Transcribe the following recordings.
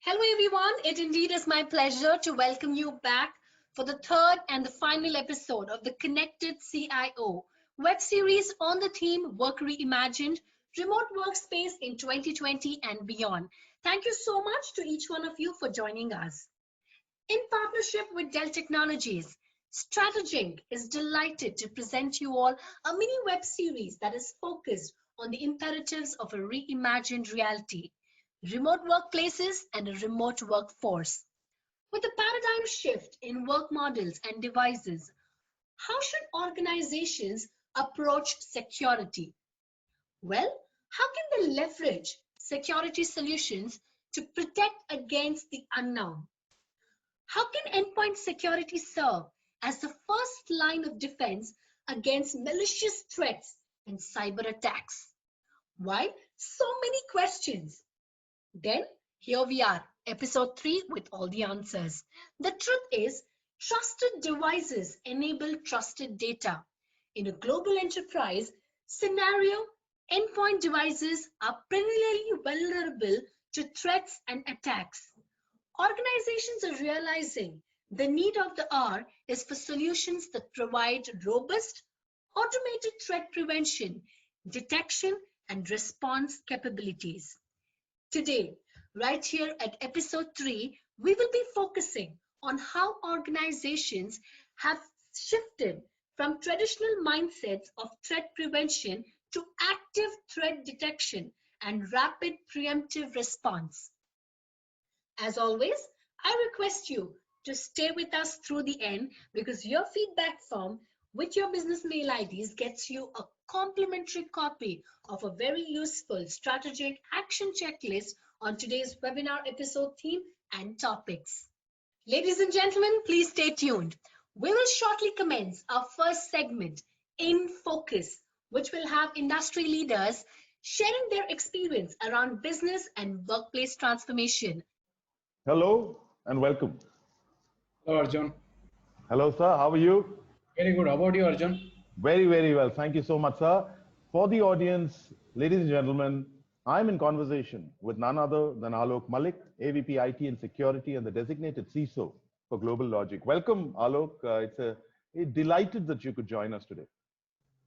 Hello, everyone. It indeed is my pleasure to welcome you back for the third and the final episode of the Connected CIO web series on the theme Work Reimagined, Remote Workspace in 2020 and beyond. Thank you so much to each one of you for joining us. In partnership with Dell Technologies, Strategink is delighted to present you all a mini web series that is focused on the imperatives of a reimagined reality, remote workplaces, and a remote workforce. With a paradigm shift in work models and devices, how should organizations approach security? Well, how can they leverage security solutions to protect against the unknown? How can endpoint security serve as the first line of defense against malicious threats and cyber attacks? Why? So many questions. Then, here we are, episode 3 with all the answers. The truth is, trusted devices enable trusted data. In a global enterprise scenario, endpoint devices are perennially vulnerable to threats and attacks. Organizations are realizing the need of the hour is for solutions that provide robust, automated threat prevention, detection, and response capabilities. Today, right here at episode 3, we will be focusing on how organizations have shifted from traditional mindsets of threat prevention to active threat detection and rapid preemptive response. As always, I request you to stay with us through the end because your feedback form with your business mail IDs gets you a complimentary copy of a very useful strategic action checklist on today's webinar episode theme and topics. Ladies and gentlemen, please stay tuned. We will shortly commence our first segment, In Focus, which will have industry leaders sharing their experience around business and workplace transformation. Hello and welcome. Hello, Arjun. Hello, sir. How are you? Very good. How about you, Arjun? Very, very well. Thank you so much, sir. For the audience, ladies and gentlemen, I'm in conversation with none other than Alok Malik, AVP IT and Security and the designated CISO for Global Logic. Welcome, Alok. It's delighted that you could join us today.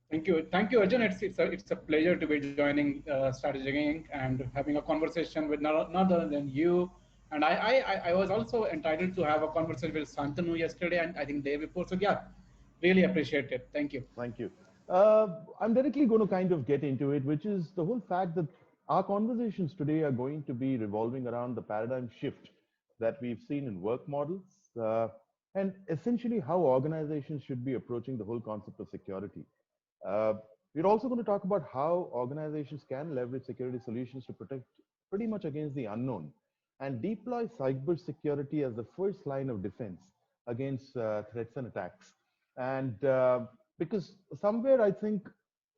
Thank you. Thank you, Arjun. It's a pleasure to be joining Strategic Inc. and having a conversation with none other than you. And I was also entitled to have a conversation with Santanu yesterday and I think day before. So yeah, really appreciate it. Thank you. Thank you. I'm directly going to kind of get into it, which is the whole fact that our conversations today are going to be revolving around the paradigm shift that we've seen in work models and essentially how organizations should be approaching the whole concept of security. We're also going to talk about how organizations can leverage security solutions to protect pretty much against the unknown and deploy cybersecurity as the first line of defense against threats and attacks. And because somewhere I think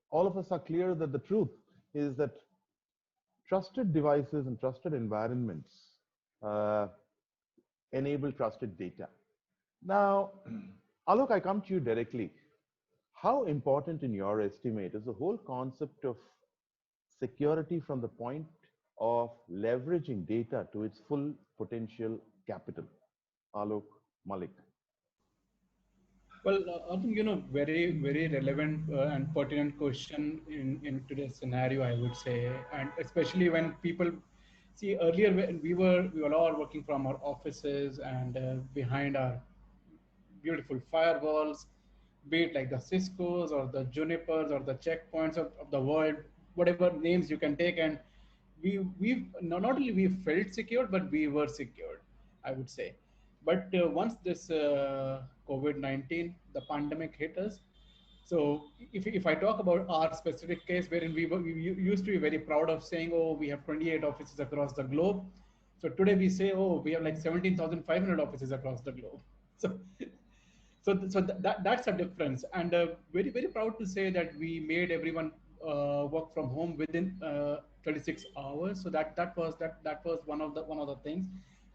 all of us are clear that the truth is that trusted devices and trusted environments enable trusted data. Now, Alok, I come to you directly. How important in your estimate is the whole concept of security from the point of leveraging data to its full potential capital? Alok Malik. Well, I think, very relevant and pertinent question in today's scenario, I would say. And especially when people see earlier, when we were all working from our offices and behind our beautiful firewalls, be it like the Cisco's or the Junipers or the checkpoints of the world, whatever names you can take. And we not only we felt secure, but we were secured, I would say. But once this COVID-19, the pandemic hit us, so if I talk about our specific case, wherein we used to be very proud of saying, oh, we have 28 offices across the globe. So today we say, oh, we have like 17,500 offices across the globe. So that's a difference, and very proud to say that we made everyone work from home within 36 hours. So that was one of the things,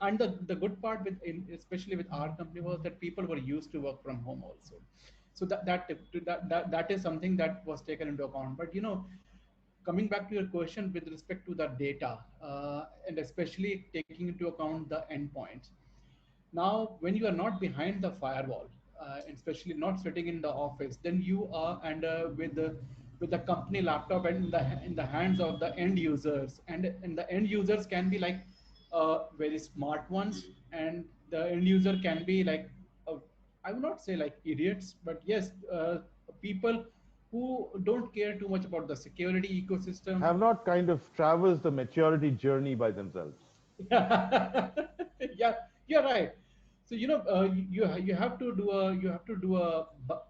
and the good part especially with our company was that people were used to work from home also. So that is something that was taken into account. But coming back to your question with respect to the data, and especially taking into account the endpoints. Now, when you are not behind the firewall, and especially not sitting in the office, then you are under with the company laptop and in the hands of the end users, and the end users can be like very smart ones, and the end user can be like uh, I would not say like idiots, but yes, people who don't care too much about the security ecosystem. Have not kind of traversed the maturity journey by themselves. Yeah, yeah, you're right. So you have to do a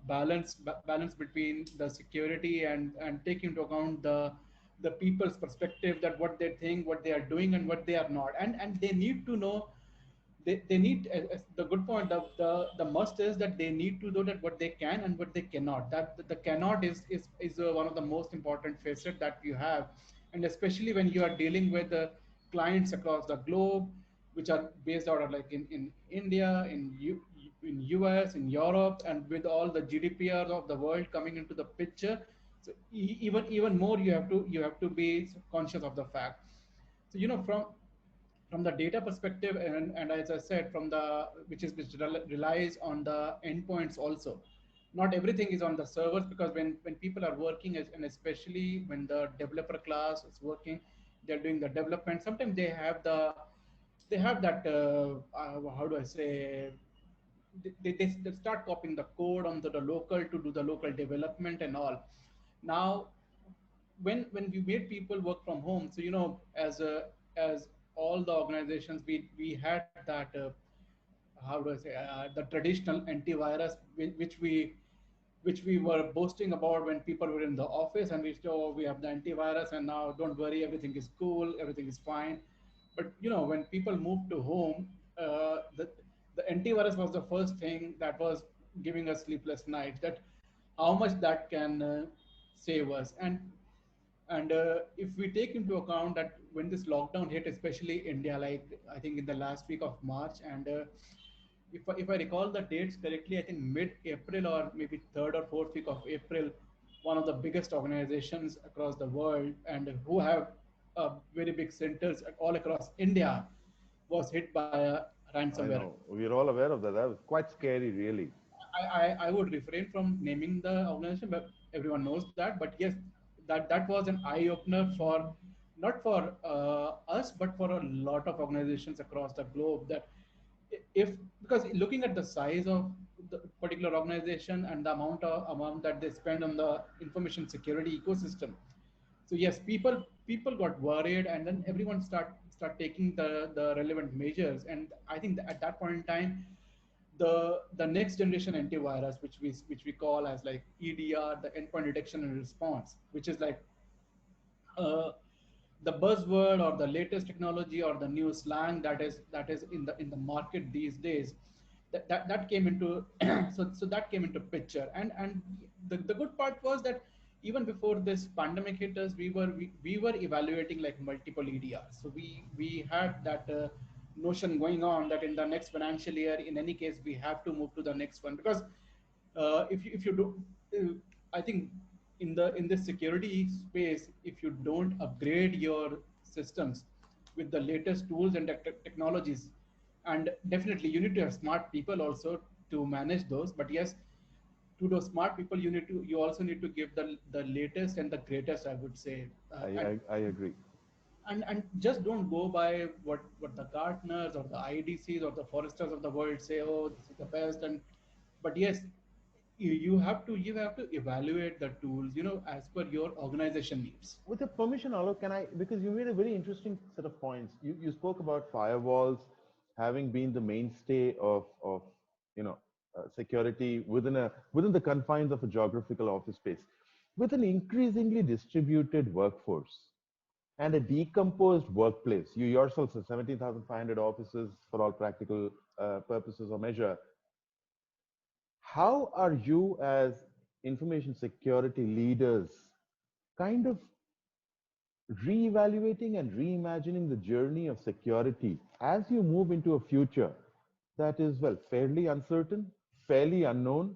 balance between the security and take into account the people's perspective, that what they think, what they are doing, and what they are not, and they need to know. They need the good point. The must is that they need to know that what they can and what they cannot. That the cannot is one of the most important facet that you have, and especially when you are dealing with clients across the globe, which are based out of like in India, in US, in Europe, and with all the GDPR of the world coming into the picture. So even more, you have to be conscious of the fact. So from the data perspective, and as I said, from the which relies on the endpoints also. Not everything is on the servers, because when people are working, and especially when the developer class is working, they're doing the development. Sometimes they have that how do I say, they start copying the code onto the local to do the local development and all. Now, when we made people work from home, so as all the organizations, we had that how do I say, the traditional antivirus, which we were boasting about when people were in the office, and we said, oh, we have the antivirus, and now don't worry, everything is cool, everything is fine. But when people moved to home, the antivirus was the first thing that was giving us sleepless nights. That how much that can save us. And if we take into account that when this lockdown hit, especially India, like I think in the last week of March, and if I recall the dates correctly, I think mid-April or maybe third or fourth week of April, one of the biggest organizations across the world and who have very big centers all across India was hit by a I ransomware. know. We're all aware of that. That was quite scary, really. I would refrain from naming the organization, but everyone knows that. But yes, that was an eye opener for not for us, but for a lot of organizations across the globe. That if because looking at the size of the particular organization and the amount that they spend on the information security ecosystem, so yes, people got worried, and then everyone start taking the relevant measures. And I think that at that point in time, the next generation antivirus, which we call as like EDR, the endpoint detection and response, which is like uh, the buzzword or the latest technology or the new slang that is in the market these days, that came into so that came into picture. And the good part was that even before this pandemic hit us, we were evaluating like multiple EDRs. So we had that notion going on that in the next financial year, in any case, we have to move to the next one. Because if you do, I think in this security space, if you don't upgrade your systems with the latest tools and technologies, and definitely you need to have smart people also to manage those. But yes, to those smart people, you also need to give the latest and the greatest, I would say. I, And I agree. and just don't go by what the Gartners or the IDCs or the Foresters of the world say. Oh, this is the best. And but yes, you have to evaluate the tools, as per your organization needs. With your permission, Alok, can I, because you made a very interesting set of points. You spoke about firewalls having been the mainstay of security within the confines of a geographical office space. With an increasingly distributed workforce and a decomposed workplace, you yourself have 17,500 offices for all practical purposes or measure. How are you as information security leaders kind of reevaluating and reimagining the journey of security as you move into a future that is, well, fairly uncertain, fairly unknown,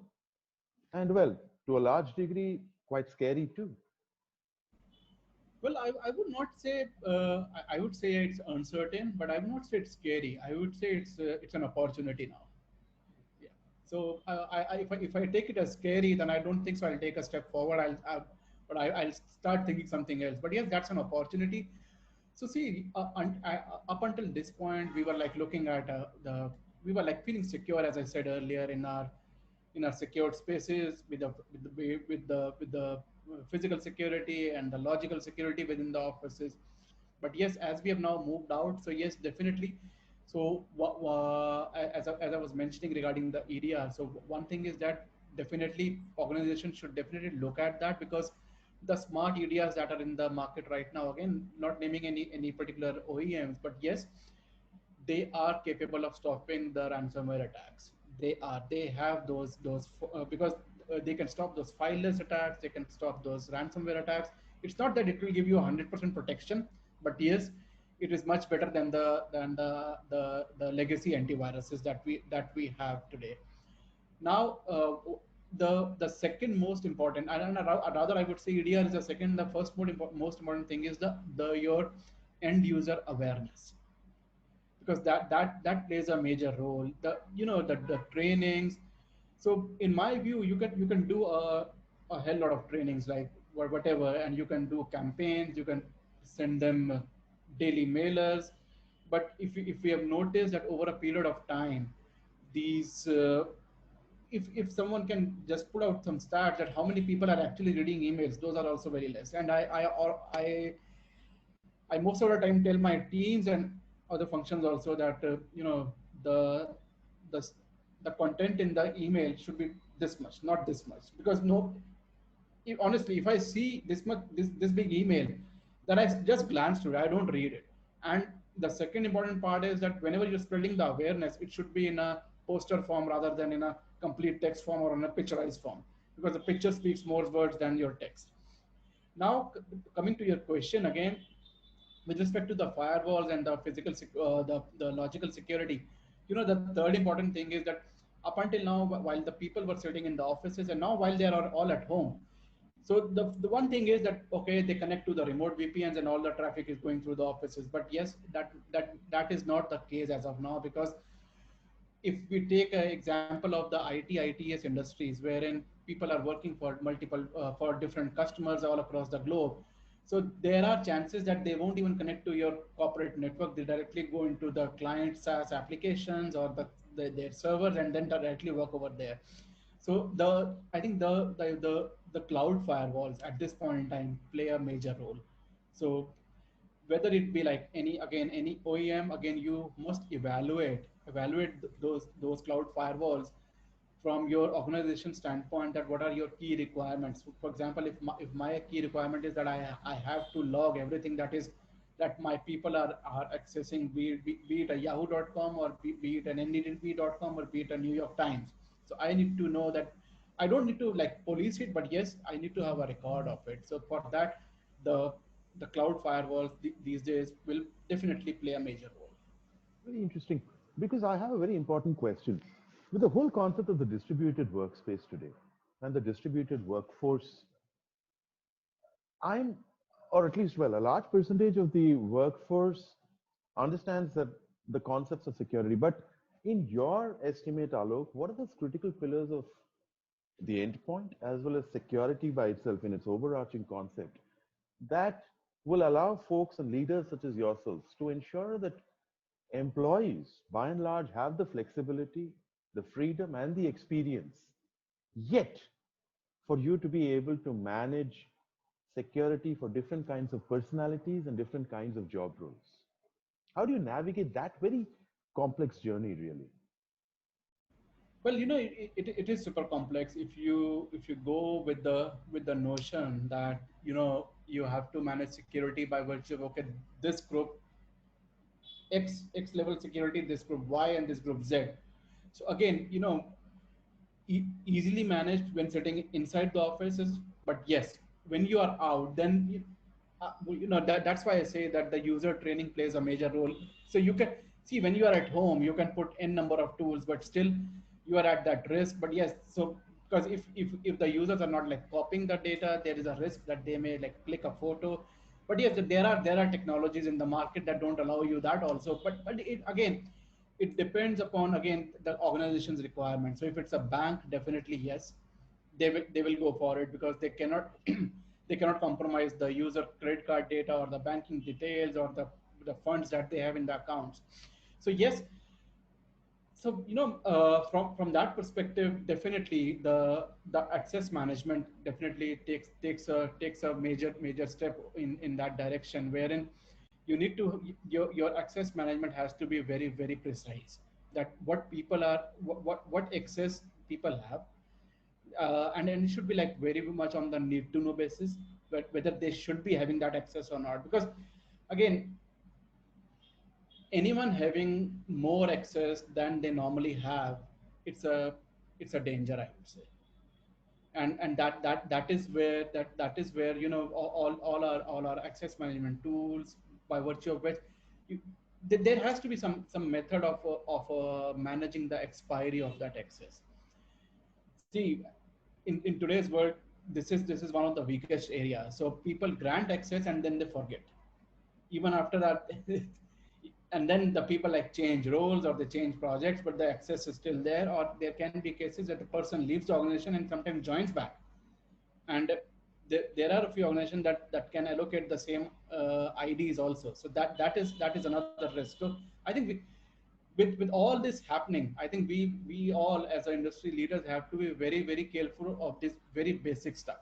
and, well, to a large degree, quite scary too? Well, I would not say I would say it's uncertain, but I would not say it's scary. I would say it's an opportunity now. Yeah. So if I take it as scary, then I don't think so. I'll take a step forward. But I'll start thinking something else. But yes, that's an opportunity. So see, up until this point, we were like looking at we were like feeling secure, as I said earlier, in our secured spaces with the physical security and the logical security within the offices. But yes, as we have now moved out, so yes, definitely. So as I was mentioning regarding the EDR, so one thing is that definitely organizations should definitely look at that, because the smart EDRs that are in the market right now, again, not naming any particular OEMs, but yes, they are capable of stopping the ransomware attacks. They have those because they can stop those fileless attacks. They can stop those ransomware attacks. It's not that it will give you 100% protection, but yes, it is much better than the legacy antiviruses that we have today. Now, the second most important, and rather I would say EDR is the second. The first most important thing is the your end user awareness, because that plays a major role. The trainings. So in my view, you can do a hell lot of trainings, like whatever, and you can do campaigns. You can send them daily mailers. But if we have noticed that over a period of time, these if someone can just put out some stats that how many people are actually reading emails, those are also very less. And I most of the time tell my teams and other functions also that the the the content in the email should be this much, not this much, because no, honestly, if I see this big email, then I just glance through it. I don't read it. And the second important part is that whenever you're spreading the awareness, it should be in a poster form rather than in a complete text form or in a picturized form, because the picture speaks more words than your text. Now, coming to your question again, with respect to the firewalls and the the logical security, the third important thing is that up until now, while the people were sitting in the offices, and now while they are all at home, so the one thing is that okay, they connect to the remote VPNs and all the traffic is going through the offices. But yes, that is not the case as of now, because if we take an example of the ITS industries, wherein people are working for multiple for different customers all across the globe, so there are chances that they won't even connect to your corporate network. They directly go into the client SaaS applications or their servers and then directly work over there. So I think the cloud firewalls at this point in time play a major role. So whether it be like any OEM, again, you must evaluate those cloud firewalls from your organization standpoint, that what are your key requirements. For example, if my key requirement is that I have to log everything that my people are accessing, be it a yahoo.com, or be it an ndb.com, or be it a New York Times. So I need to know that I don't need to like police it, but yes, I need to have a record of it. So for that, the the cloud firewalls these days will definitely play a major role. Very interesting. Because I have a very important question. With the whole concept of the distributed workspace today and the distributed workforce, I'm, or at least, well, a large percentage of the workforce understands that the concepts of security. But in your estimate, Alok, what are those critical pillars of the endpoint as well as security by itself in its overarching concept that will allow folks and leaders such as yourselves to ensure that employees, by and large, have the flexibility, the freedom, and the experience, yet for you to be able to manage security for different kinds of personalities and different kinds of job roles? How do you navigate that very complex journey, really? Well, it is super complex. If you go with the notion that you have to manage security by virtue of, okay, this group X level security, this group Y, and this group Z. So again, easily managed when sitting inside the offices. But yes, when you are out, then that's why I say that the user training plays a major role. So you can see, when you are at home, you can put n number of tools, but still you are at that risk. But yes, so because if the users are not like copying the data, there is a risk that they may like click a photo. But yes, there are technologies in the market that don't allow you that also. But it again, it depends upon again the organization's requirement. So if it's a bank, definitely yes, they will go for it because they cannot they cannot compromise the user credit card data or the banking details or the funds that they have in the accounts. So yes, so from that perspective, definitely the access management definitely takes a major step in that direction, wherein you need to your access management has to be very precise, that what people are what access people have, and it should be like very much on the need to know basis, but whether they should be having that access or not. Because again, anyone having more access than they normally have, it's a it's a danger, I would say. And that is where all our access management tools, by virtue of which you, there has to be some method of managing the expiry of that access. See, in today's world, this is one of the weakest areas. So people grant access and then they forget even after that. And then the people like change roles or they change projects, but the access is still there. Or there can be cases that the person leaves the organization and sometimes joins back. And there are a few organizations that can allocate the same IDs also. So that is another risk. So I think with all this happening, I think we all as our industry leaders have to be very careful of this very basic stuff.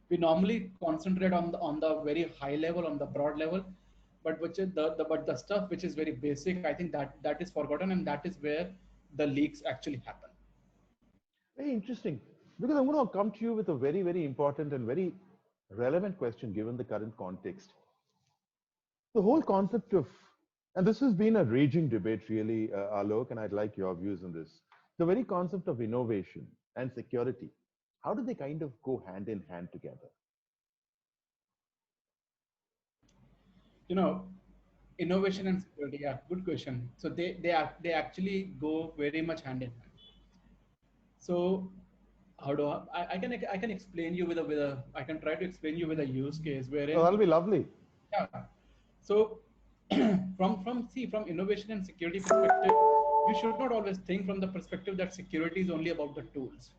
We normally concentrate on the very high level, on the broad level, but which is the stuff which is very basic, I think that is forgotten, and that is where the leaks actually happen. Very interesting. Because I'm going to come to you with a very important and very relevant question given the current context. The whole concept of, and this has been a raging debate really, Alok, and I'd like your views on this. The very concept of innovation and security, how do they kind of go hand in hand together? you know Innovation and security, yeah, good question. So they actually go very much hand in hand. So how do I can explain you with a I can try to explain you with a use case Oh, wherein, that'll be lovely. yeah. So from innovation and security perspective, you should not always think from the perspective that security is only about the tools.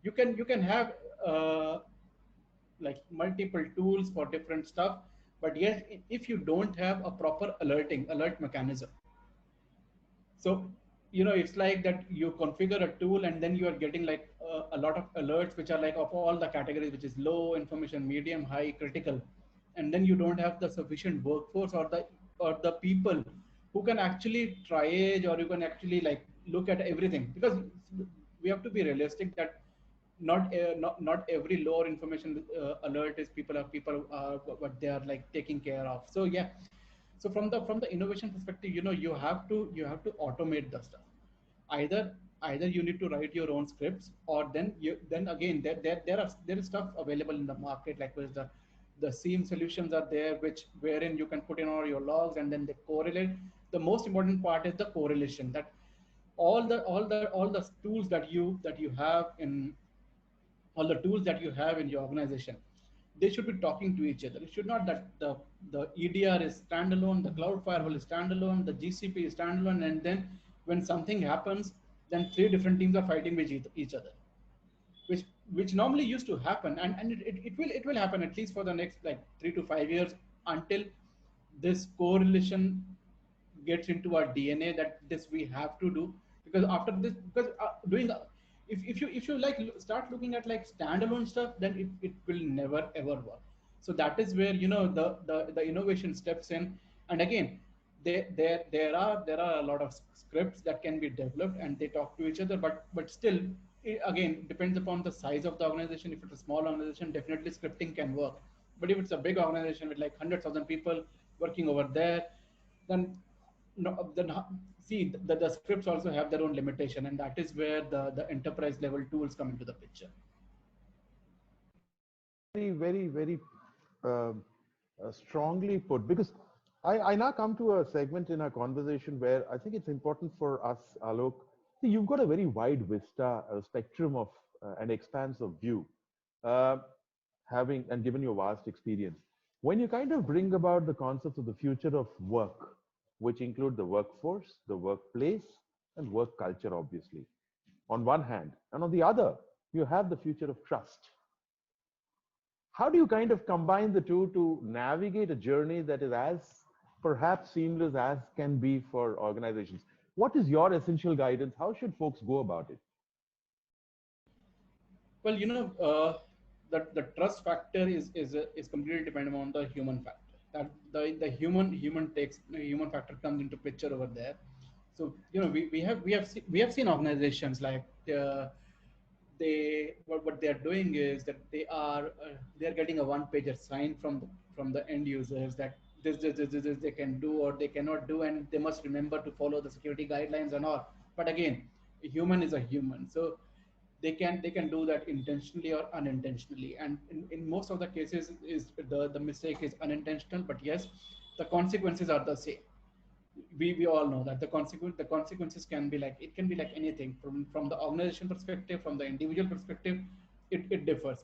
You can have uh, like multiple tools for different stuff, but yes, if you don't have a proper alert mechanism. So it's like that you configure a tool and then you are getting like a lot of alerts which are like of all the categories, which is low information, medium, high, critical. And then you don't have the sufficient workforce or the people who can actually triage, or you can actually like look at everything. Because we have to be realistic that not every lower information alert is people are what they are like taking care of. So yeah, so from the innovation perspective, you have to automate the stuff. Either you need to write your own scripts, or then again there is stuff available in the market, like where the SIEM solutions are there, which wherein you can put in all your logs and then they correlate. The most important part is the correlation, that all the tools that you have in all the tools that you have in your organization, they should be talking to each other. It should not that the EDR is standalone, the cloud firewall is standalone, the GCP is standalone, and then when something happens, then three different teams are fighting with each other, which normally used to happen, and it will happen at least for the next like 3 to 5 years, until this correlation gets into our DNA, that this we have to do. Because after this, because doing if you like start looking at like standalone stuff, then it will never ever work. So that is where the innovation steps in. And again, there are a lot of scripts that can be developed and they talk to each other, but still, again, depends upon the size of the organization. If it's a small organization, definitely scripting can work. But if it's a big organization with like 100,000 people working over there, then no, then see the scripts also have their own limitation, and that is where the enterprise level tools come into the picture. Very um, strongly put. Because I now come to a segment in our conversation where I think it's important for us, Alok. See, you've got a very wide vista, a spectrum of an expanse of view, uh, having and given your vast experience. When you kind of bring about the concepts of the future of work, which include the workforce, the workplace, and work culture, obviously, on one hand, and on the other, you have the future of trust. How do you kind of combine the two to navigate a journey that is as perhaps seamless as can be for organizations? What is your essential guidance? How should folks go about it? Well, the trust factor is completely dependent on the human factor. That the human factor comes into picture over there. So we have seen organizations like what they are doing is that they are getting a one pager sign from the end users that this they can do or they cannot do, and they must remember to follow the security guidelines and all. But again, a human is a human, so they can do that intentionally or unintentionally, and in most of the cases is the mistake is unintentional, but yes, the consequences are the same. We all know that the consequences can be like anything from the organization perspective, from the individual perspective. It differs.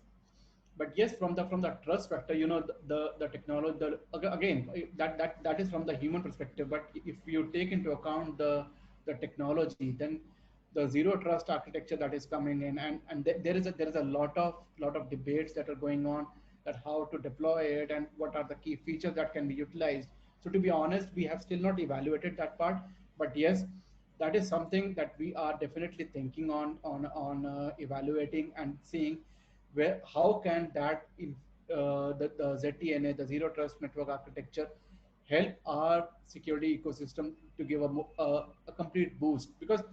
But yes, from the trust factor, the technology, again, that is from the human perspective. But if you take into account the technology, then the zero trust architecture that is coming in, and there is a lot of debates that are going on, that how to deploy it and what are the key features that can be utilized. So to be honest, we have still not evaluated that part. But yes, that is something that we are definitely thinking on evaluating and seeing where how can the ZTNA, the zero trust network architecture, help our security ecosystem to give a complete boost. Because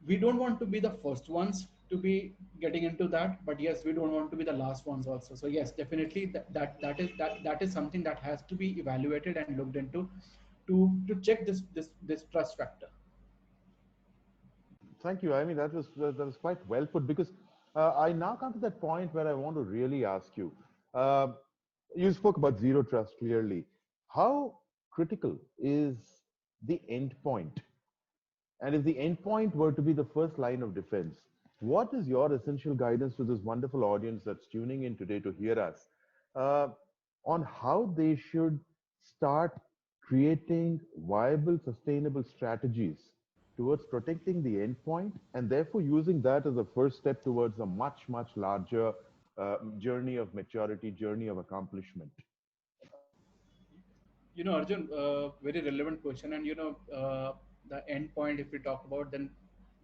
we don't want to be the first ones to be getting into that, but yes, we don't want to be the last ones also. So yes, definitely that is something that has to be evaluated and looked into to check this trust factor. Thank you. I mean, that was quite well put because I now come to that point where I want to really ask you. Uh, you spoke about zero trust clearly. How critical is the endpoint? And if the endpoint were to be the first line of defense, what is your essential guidance to this wonderful audience that's tuning in today to hear us uh, on how they should start creating viable, sustainable strategies towards protecting the endpoint and therefore using that as a first step towards a much, much larger journey of maturity, journey of accomplishment? Arjun, very relevant question. And the endpoint, if we talk about, then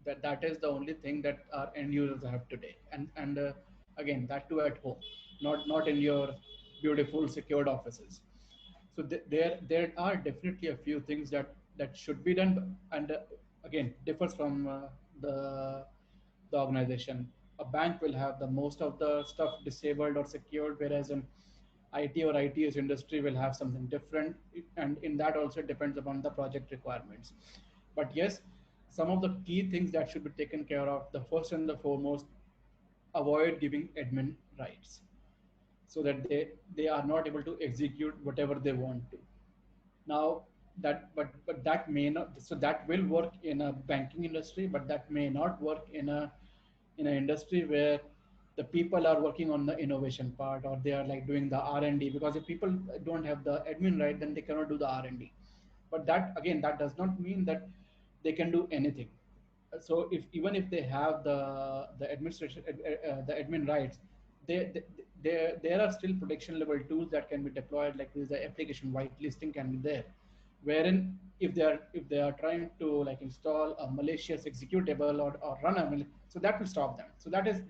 that is the only thing that our end users have today. And again, that too at home, not in your beautiful secured offices. So there are definitely a few things that should be done, and again, differs from the organization. A bank will have the most of the stuff disabled or secured, whereas an IT or ITS industry will have something different, and in that also it depends upon the project requirements. But yes, some of the key things that should be taken care of, the first and the foremost, avoid giving admin rights, so that they are not able to execute whatever they want to. Now but that may not, so that will work in a banking industry, but that may not work in an industry where the people are working on the innovation part, or they are like doing the R&D. Because if people don't have the admin right, then they cannot do the R&D. But that, again, that does not mean that they can do anything. So if even if they have the administration the admin rights, there are still protection level tools that can be deployed, like this, the application whitelisting can be there, wherein if they are trying to like install a malicious executable, or run so that will stop them. So that is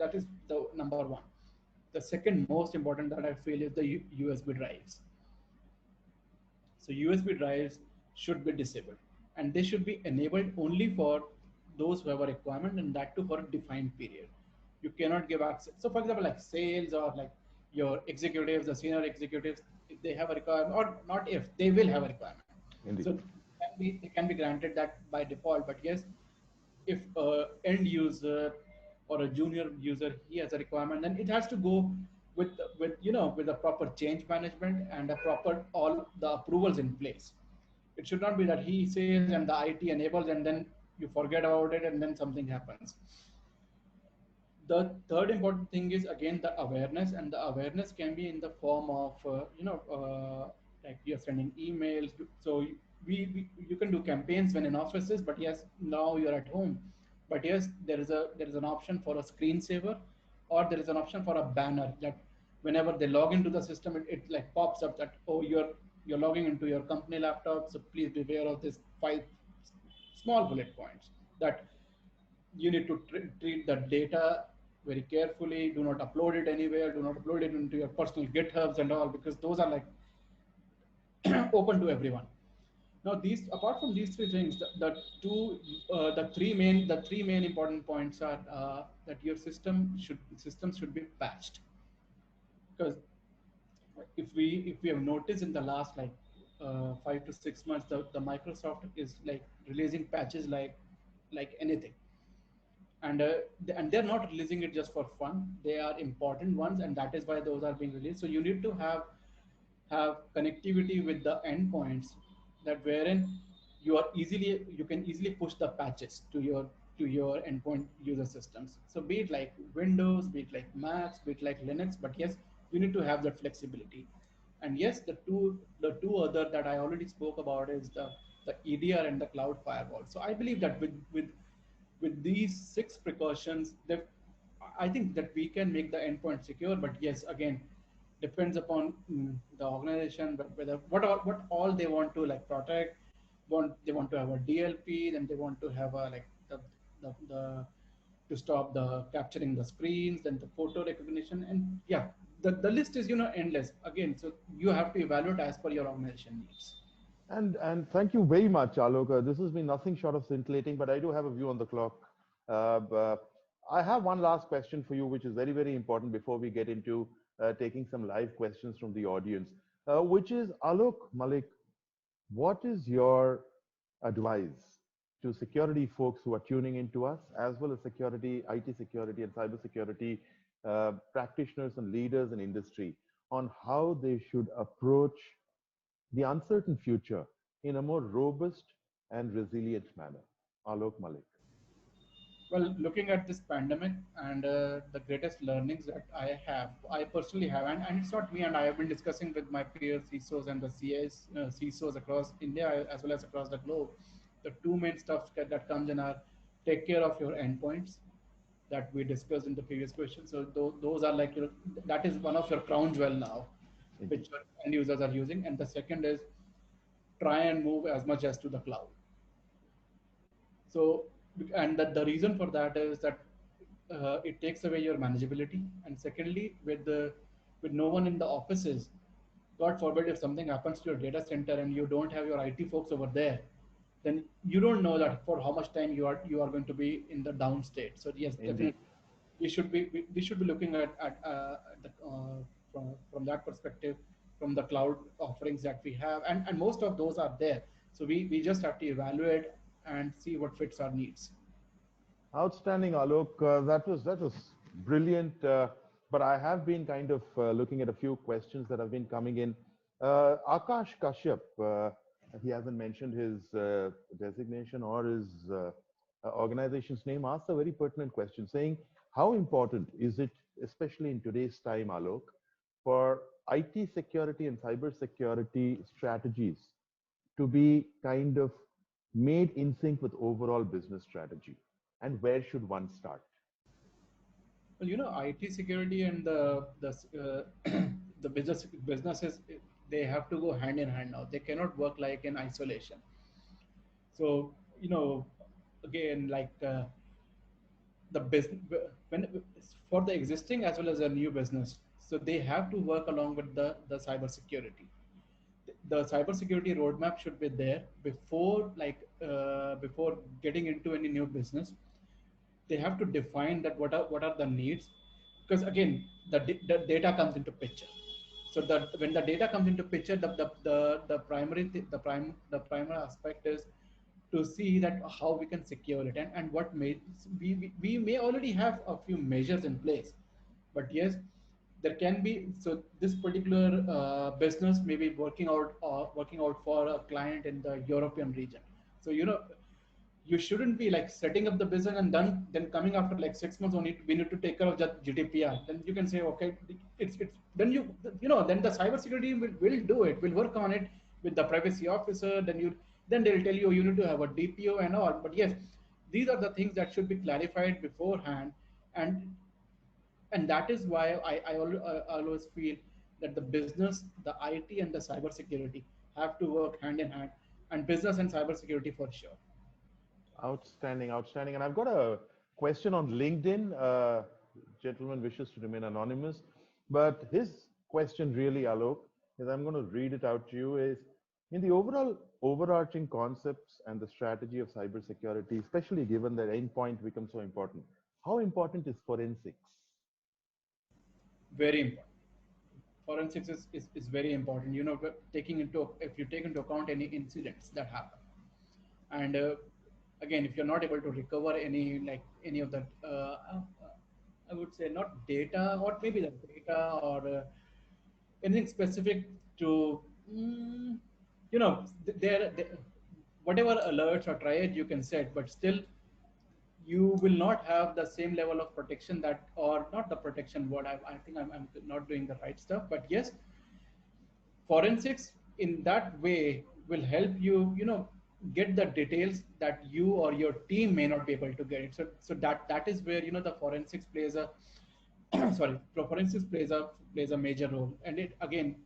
the number one. The second most important that I feel is the USB drives. So USB drives should be disabled, and they should be enabled only for those who have a requirement, and that too for a defined period. You cannot give access. So for example, like sales, or like your executives, the senior executives, if they have a requirement, or not, if they will have a requirement. Indeed. So they can be granted that by default. But yes, if end user or a junior user, he has a requirement, then it has to go with a proper change management and a proper all the approvals in place. It should not be that he says and the IT enables, and then you forget about it and then something happens. The third important thing is again the awareness, and the awareness can be in the form of like you're sending emails. So you can do campaigns when in offices, but yes, now you're at home. But yes, there is an option for a screensaver, or there is an option for a banner that whenever they log into the system, it like pops up that, oh, you're logging into your company laptop, so please be aware of this five small bullet points that you need to treat the data very carefully. Do not upload it anywhere. Do not upload it into your personal GitHubs and all, because those are like open to everyone. Now, these apart from these three things, the three main important points are that your systems should be patched, because if we have noticed in the last like 5 to 6 months, the Microsoft is like releasing patches like anything, and they're not releasing it just for fun. They are important ones, and that is why those are being released. So you need to have connectivity with the endpoints, that wherein you can easily push the patches to your endpoint user systems. So be it like Windows, be it like Macs, be it like Linux, but yes, you need to have that flexibility. And yes, the two other that I already spoke about is the EDR and the cloud firewall. So I believe that with these six precautions, I think that we can make the endpoint secure. But yes, again, depends upon the organization, but whether what all they want to like protect. They want to have a DLP, then they want to have a like the to stop the capturing the screens, then the photo recognition, and yeah, the list is endless. Again, so you have to evaluate as per your organization needs. And thank you very much, Alok. This has been nothing short of scintillating, but I do have a view on the clock. I have one last question for you, which is very, very important before we get into taking some live questions from the audience, which is Alok Malik, what is your advice to security folks who are tuning into us, as well as security, IT security, and cybersecurity practitioners and leaders in industry on how they should approach the uncertain future in a more robust and resilient manner? Alok Malik. Well, looking at this pandemic and the greatest learnings that I personally have, and it's not me, and I have been discussing with my peers, CISOs, and the CISOs across India as well as across the globe. The two main stuff that comes in are take care of your endpoints that we discussed in the previous question. So those are like that is one of your crown jewel now, Indeed. which your end users are using. And the second is try and move as much as to the cloud. So, and the reason for that is that it takes away your manageability. And secondly, with no one in the offices, God forbid if something happens to your data center and you don't have your IT folks over there, then you don't know that for how much time you are going to be in the down state. So yes, Indeed. definitely, we should be looking at from that perspective, from the cloud offerings that we have, and most of those are there. So we just have to evaluate and see what fits our needs. Outstanding, Alok. That was brilliant. But I have been kind of looking at a few questions that have been coming in. Akash Kashyap, he hasn't mentioned his designation or his organization's name, asked a very pertinent question, saying, "How important is it, especially in today's time, Alok, for IT security and cyber security strategies to be kind of made in sync with overall business strategy? And where should one start?" Well, IT security and the businesses, they have to go hand in hand now. They cannot work like in isolation. So again, like the business, when for the existing as well as a new business, so they have to work along with the cyber security. The cybersecurity roadmap should be there before getting into any new business. They have to define that what are the needs, because again the data comes into picture. So that when the data comes into picture, the primary aspect is to see that how we can secure it, and what may we may already have a few measures in place. But yes, there can be, so this particular business may be working out for a client in the European region. So you shouldn't be like setting up the business and then coming after like 6 months only we need to take care of that GDPR. Then you can say okay, it's then then the cybersecurity will do it, will work on it with the privacy officer. Then they'll tell you you need to have a DPO and all. But yes, these are the things that should be clarified beforehand. And that is why I always feel that the business, the IT, and the cybersecurity have to work hand in hand, and business and cybersecurity for sure. Outstanding, outstanding. And I've got a question on LinkedIn. Gentleman wishes to remain anonymous, but his question really, Alok, is I'm going to read it out to you, is in the overall overarching concepts and the strategy of cybersecurity, especially given that endpoint becomes so important, how important is forensics? Very important. Forensics is very important. Taking into if you take into account any incidents that happen, and again, if you're not able to recover any of that, I would say not data, or maybe the data, or anything specific to, mm, there whatever alerts or triage you can set, but still you will not have the same level of protection, that or not the protection what I think I'm not doing the right stuff. But yes, forensics in that way will help you get the details that you or your team may not be able to get it. So that is where the forensics plays a sorry, forensics plays a major role. And it again,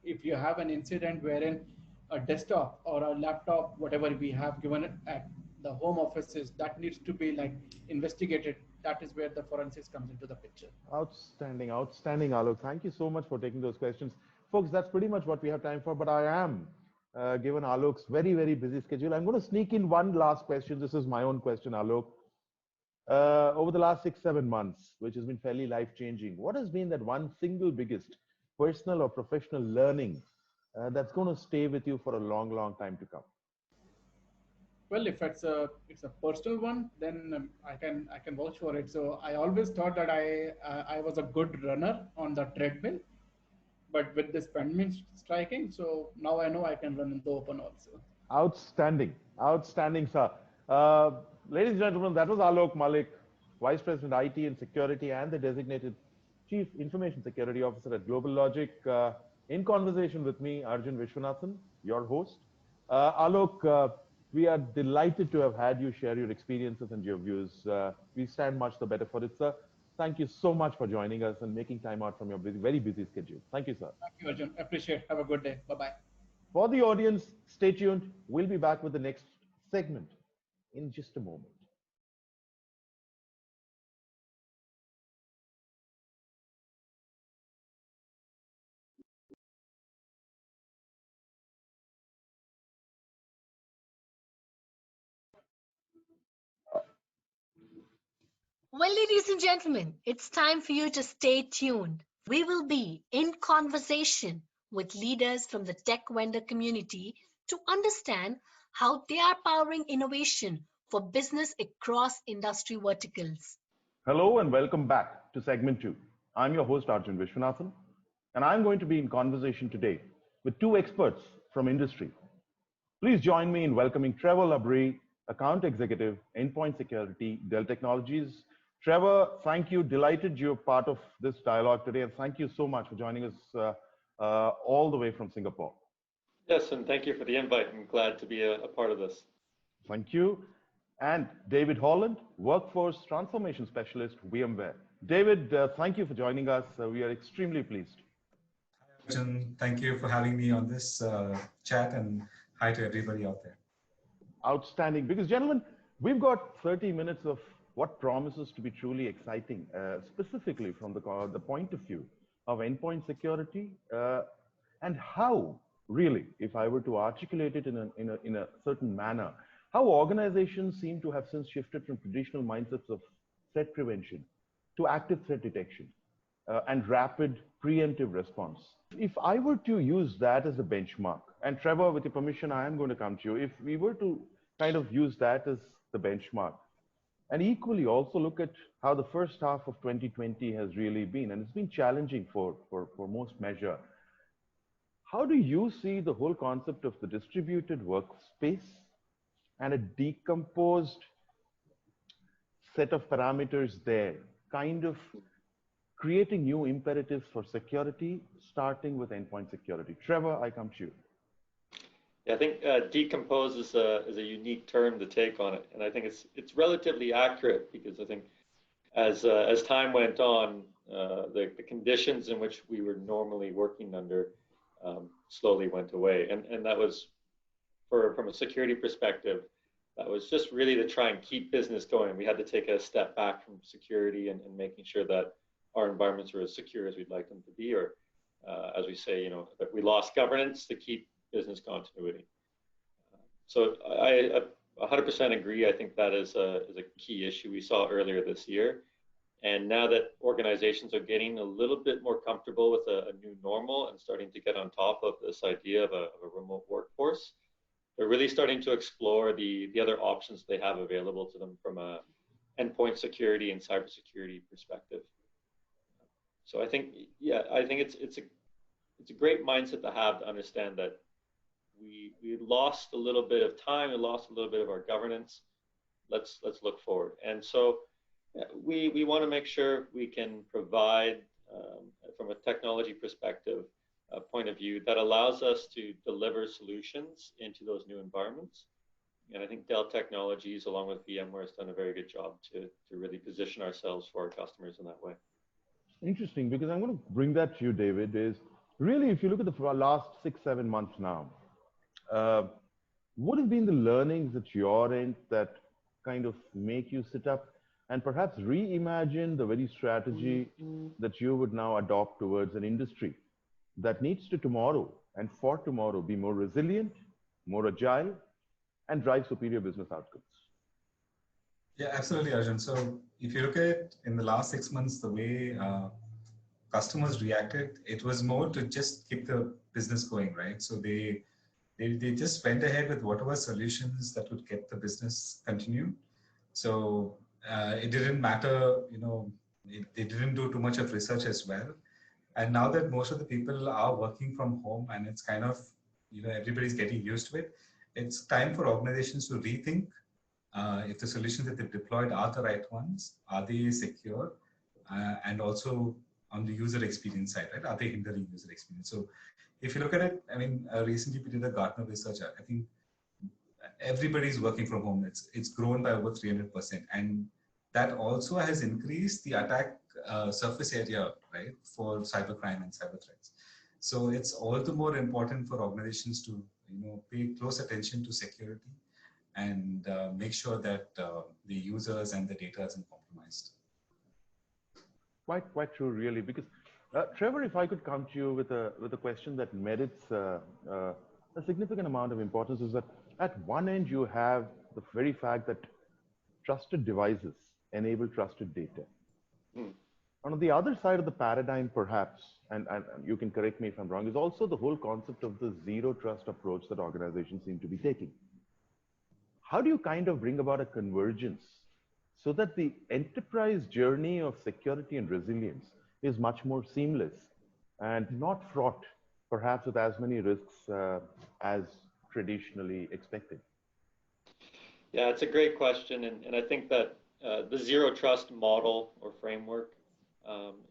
if you have an incident wherein a desktop or a laptop, whatever we have given at the home offices, that needs to be like investigated, that is where the forensics comes into the picture. Outstanding, outstanding, Alok. Thank you so much for taking those questions. Folks, that's pretty much what we have time for, but I am, given Alok's very, very busy schedule, I'm going to sneak in one last question. This is my own question, Alok. Over the last 6, 7 months, which has been fairly life changing, what has been that one single biggest personal or professional learning that's going to stay with you for a long, long time to come? Well, if it's a personal one, then I can vouch for it. So I always thought that I was a good runner on the treadmill, but with this pandemic striking, so now I know I can run in the open also. Outstanding, outstanding, sir. Uh, Ladies and gentlemen, that was Alok Malik, Vice President IT and Security and the designated Chief Information Security Officer at Global Logic, in conversation with me, Arjun Vishwanathan, your host. Alok, we are delighted to have had you share your experiences and your views. We stand much the better for it, sir. Thank you so much for joining us and making time out from your busy, very busy schedule. Thank you, sir. Thank you, Arjun. Appreciate. Have a good day. Bye bye. For the audience, stay tuned. We'll be back with the next segment in just a moment. Well, ladies and gentlemen, it's time for you to stay tuned. We will be in conversation with leaders from the tech vendor community to understand how they are powering innovation for business across industry verticals. Hello and welcome back to segment two. I'm your host, Arjun Vishwanathan, and I'm going to be in conversation today with two experts from industry. Please join me in welcoming Trevor Labrie, Account Executive, Endpoint Security, Dell Technologies. Trevor, thank you. Delighted you're part of this dialogue today, and thank you so much for joining us all the way from Singapore. Yes, and thank you for the invite. I'm glad to be a part of this. Thank you. And David Holland, Workforce Transformation Specialist, VMware. David, thank you for joining us. We are extremely pleased. Arjun, thank you for having me on this chat, and hi to everybody out there. Outstanding. Because, gentlemen, we've got 30 minutes of what promises to be truly exciting, specifically from the point of view of endpoint security and how, really, if I were to articulate it in a certain manner, how organizations seem to have since shifted from traditional mindsets of threat prevention to active threat detection and rapid preemptive response. If I were to use that as a benchmark, and Trevor, with your permission, I am going to come to you. If we were to kind of use that as the benchmark, and equally also look at how the first half of 2020 has really been, and it's been challenging for most measure. How do you see the whole concept of the distributed workspace and a decomposed set of parameters there, kind of creating new imperatives for security, starting with endpoint security. Trevor, I come to you. Yeah, I think decompose is a unique term to take on it, and I think it's relatively accurate because I think as time went on, the conditions in which we were normally working under slowly went away, and that was from a security perspective. That was just really to try and keep business going. We had to take a step back from security and making sure that our environments were as secure as we'd like them to be, or as we say, that we lost governance to keep business continuity. So I 100% agree. I think that is a key issue we saw earlier this year. And now that organizations are getting a little bit more comfortable with a new normal and starting to get on top of this idea of a remote workforce, they're really starting to explore the other options they have available to them from a endpoint security and cybersecurity perspective. So I think, yeah, I think it's a great mindset to have, to understand that we lost a little bit of time, we lost a little bit of our governance. Let's look forward. And so we want to make sure we can provide, from a technology perspective, a point of view that allows us to deliver solutions into those new environments. And I think Dell Technologies, along with VMware, has done a very good job to really position ourselves for our customers in that way. Interesting, because I'm going to bring that to you, David, is really, if you look at the last 6-7 months now, what have been the learnings at your end that kind of make you sit up and perhaps reimagine the very strategy that you would now adopt towards an industry that needs to tomorrow and for tomorrow be more resilient, more agile, and drive superior business outcomes? Yeah, absolutely, Arjun. So if you look at in the last 6 months, the way customers reacted, it was more to just keep the business going, right? So they just went ahead with whatever solutions that would get the business continue. So it didn't matter, they didn't do too much of research as well. And now that most of the people are working from home and it's kind of, everybody's getting used to it, it's time for organizations to rethink if the solutions that they've deployed are the right ones, are they secure, and also on the user experience side, right? Are they hindering user experience? So if you look at it, I mean, recently we did a Gartner research. I think everybody's working from home. It's grown by over 300%, and that also has increased the attack surface area, right, for cybercrime and cyber threats. So it's all the more important for organizations to pay close attention to security and make sure that the users and the data isn't compromised. Quite true, really. Because Trevor, if I could come to you with a question that merits a significant amount of importance, is that at one end you have the very fact that trusted devices enable trusted data. And on the other side of the paradigm, perhaps, and you can correct me if I'm wrong, is also the whole concept of the zero trust approach that organizations seem to be taking. How do you kind of bring about a convergence so that the enterprise journey of security and resilience is much more seamless and not fraught, perhaps, with as many risks as traditionally expected? Yeah, it's a great question. And I think that the zero trust model or framework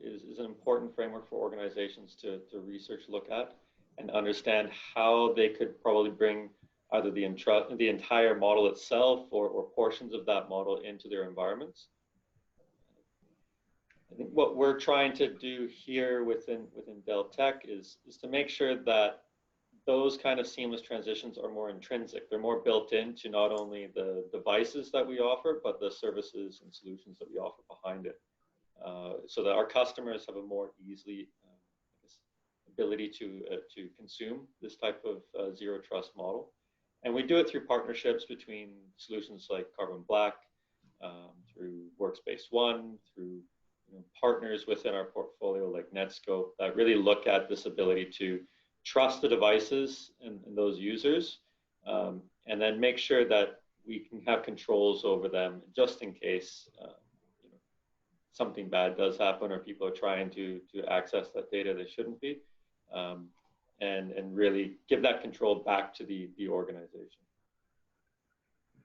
is an important framework for organizations to research, look at, and understand how they could probably bring either the entire model itself or portions of that model into their environments. I think what we're trying to do here within Dell Tech is to make sure that those kind of seamless transitions are more intrinsic. They're more built into not only the devices that we offer, but the services and solutions that we offer behind it, so that our customers have a more easily ability to consume this type of zero trust model. And we do it through partnerships between solutions like Carbon Black, through Workspace ONE, through partners within our portfolio like Netscope that really look at this ability to trust the devices and those users, and then make sure that we can have controls over them just in case something bad does happen or people are trying to access that data they shouldn't be. And really give that control back to the organization.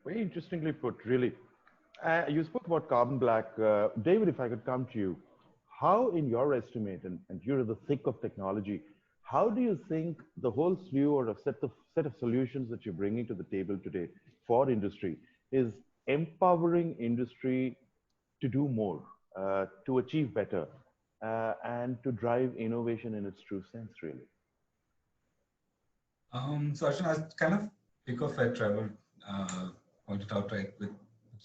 Very interestingly put, really. You spoke about carbon black. David, if I could come to you, how, in your estimate, and you're in the thick of technology, how do you think the whole slew or a set of solutions that you're bringing to the table today for industry is empowering industry to do more, to achieve better, and to drive innovation in its true sense, really? So Arjun, I kind of pick off where Trevor pointed out, right, with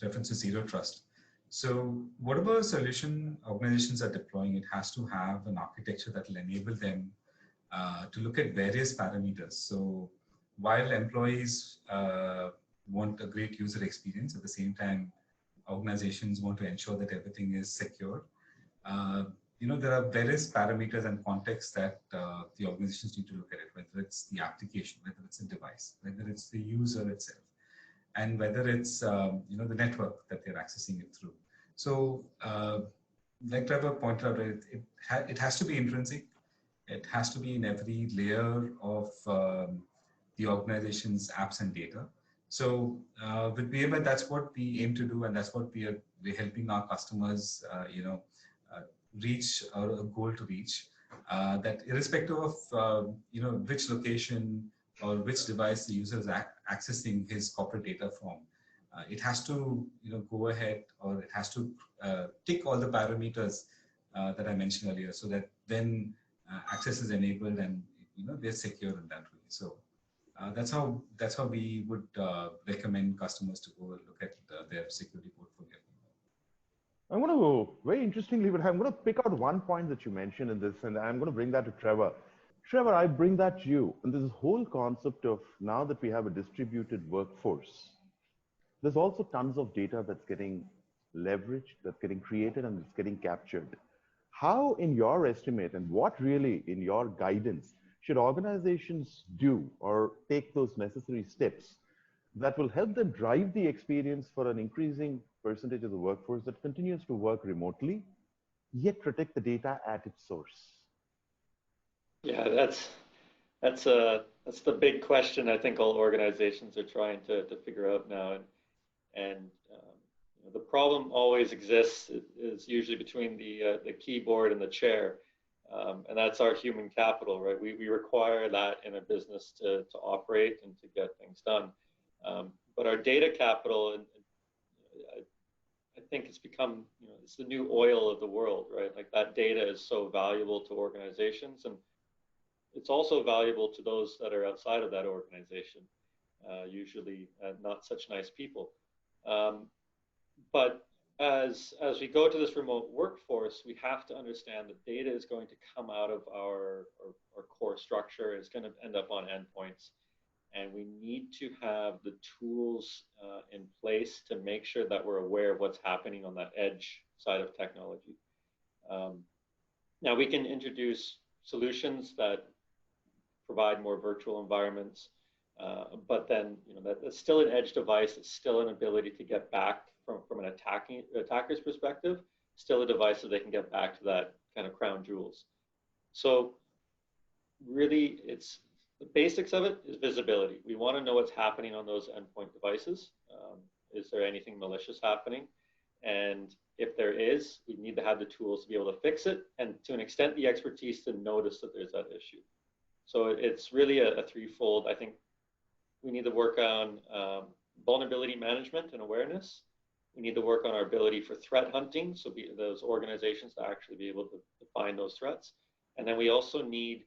reference to zero trust. So whatever solution organizations are deploying, it has to have an architecture that will enable them to look at various parameters. So while employees want a great user experience, at the same time, organizations want to ensure that everything is secure. Uh, there are various parameters and contexts that the organizations need to look at it, whether it's the application, whether it's a device, whether it's the user itself, and whether it's the network that they're accessing it through. So, like Trevor pointed out, it has to be intrinsic. It has to be in every layer of the organization's apps and data. So with VMware, that's what we aim to do, and that's what we're helping our customers, uh, reach or a goal to reach. That irrespective of which location or which device the user is accessing his corporate data from, it has to go ahead, or it has to tick all the parameters that I mentioned earlier, so that then access is enabled and they're secure in that way. So that's how we would recommend customers to go and look at their security portfolio. I'm going to, very interestingly, but I'm going to pick out one point that you mentioned in this, and I'm going to bring that to Trevor. Trevor, I bring that to you. And this whole concept of now that we have a distributed workforce, there's also tons of data that's getting leveraged, that's getting created, and it's getting captured. How, in your estimate, and what really, in your guidance, should organizations do or take those necessary steps that will help them drive the experience for an increasing percentage of the workforce that continues to work remotely, yet protect the data at its source? Yeah, that's the big question I think all organizations are trying to figure out now, and the problem always exists is usually between the keyboard and the chair, and that's our human capital, right? We require that in a business to operate and to get things done, but our data capital, and I think it's become, it's the new oil of the world, right? Like that data is so valuable to organizations, and it's also valuable to those that are outside of that organization, usually not such nice people. But as we go to this remote workforce, we have to understand that data is going to come out of our core structure. It's going to end up on endpoints. And we need to have the tools in place to make sure that we're aware of what's happening on that edge side of technology. Now, we can introduce solutions that provide more virtual environments, but then that's still an edge device. It's still an ability to get back from an attacker's perspective, still a device that they can get back to that kind of crown jewels. So really, it's the basics of it is visibility. We want to know what's happening on those endpoint devices. Is there anything malicious happening? And if there is, we need to have the tools to be able to fix it, and to an extent, the expertise to notice that there's that issue. So it's really a threefold. I think we need to work on vulnerability management and awareness. We need to work on our ability for threat hunting, so those organizations to actually be able to find those threats. And then we also need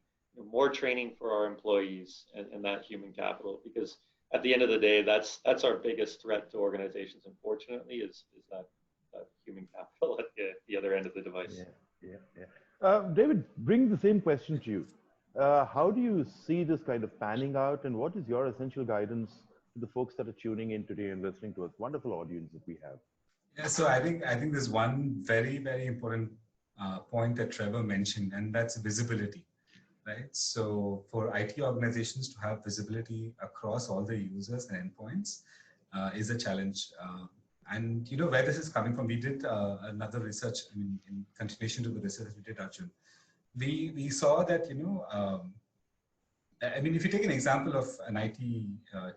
more training for our employees and that human capital, because at the end of the day, that's our biggest threat to organizations, unfortunately, is that human capital at the other end of the device. David, bring the same question to you. How do you see this kind of panning out, and what is your essential guidance to the folks that are tuning in today and listening to us? Wonderful audience that we have. Yeah, so I think there's one very, very important point that Trevor mentioned, and that's visibility, right? So for IT organizations to have visibility across all the users and endpoints is a challenge. And where this is coming from, we did another research, in continuation to the research we did, Arjun. We saw that I mean, if you take an example of an IT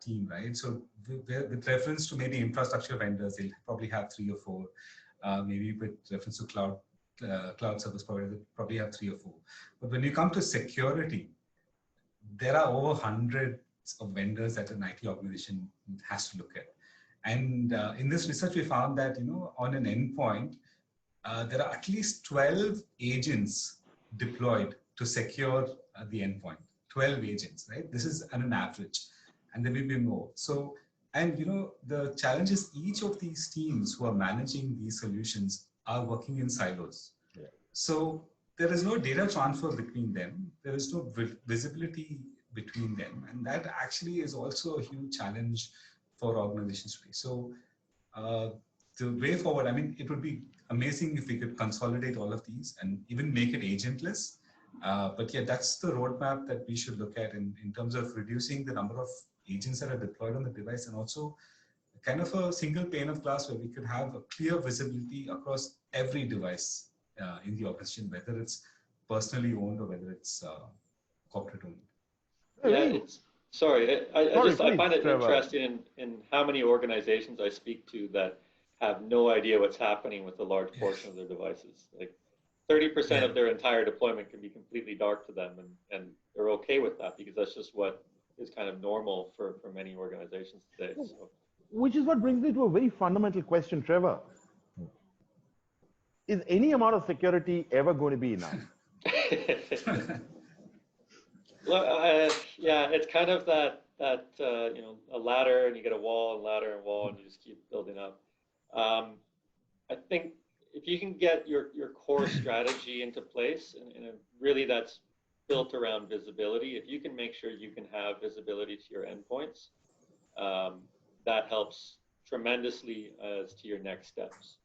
team, right? So with reference to maybe infrastructure vendors, they'll probably have 3 or 4. Maybe with reference to cloud service providers, they probably have 3 or 4. But when you come to security, there are over hundreds of vendors that an IT organization has to look at. And in this research, we found that, on an endpoint, there are at least 12 agents deployed to secure the endpoint. 12 agents, right? This is on an average, and there will be more. So, and the challenge is each of these teams who are managing these solutions are working in silos. Yeah. So there is no data transfer between them. There is no visibility between them, and that actually is also a huge challenge for organizations today. So the way forward, I mean, it would be amazing if we could consolidate all of these and even make it agentless. But yeah, that's the roadmap that we should look at in terms of reducing the number of agents that are deployed on the device, and also kind of a single pane of glass where we could have a clear visibility across every device in the organization, whether it's personally owned or whether it's corporate owned. Yeah, it's sorry. I Please, find it Trevor. interesting in how many organizations I speak to that have no idea what's happening with a large portion of their devices. Like 30% of their entire deployment can be completely dark to them, and they're okay with that because that's just what is kind of normal for many organizations today. So. Which is what brings me to a very fundamental question, Trevor. Is any amount of security ever going to be enough? Well, yeah, it's kind of that a ladder, and you get a wall and ladder and wall, and you just keep building up. I think if you can get your core strategy into place, and really that's built around visibility. If you can make sure you can have visibility to your endpoints, that helps tremendously as to your next steps.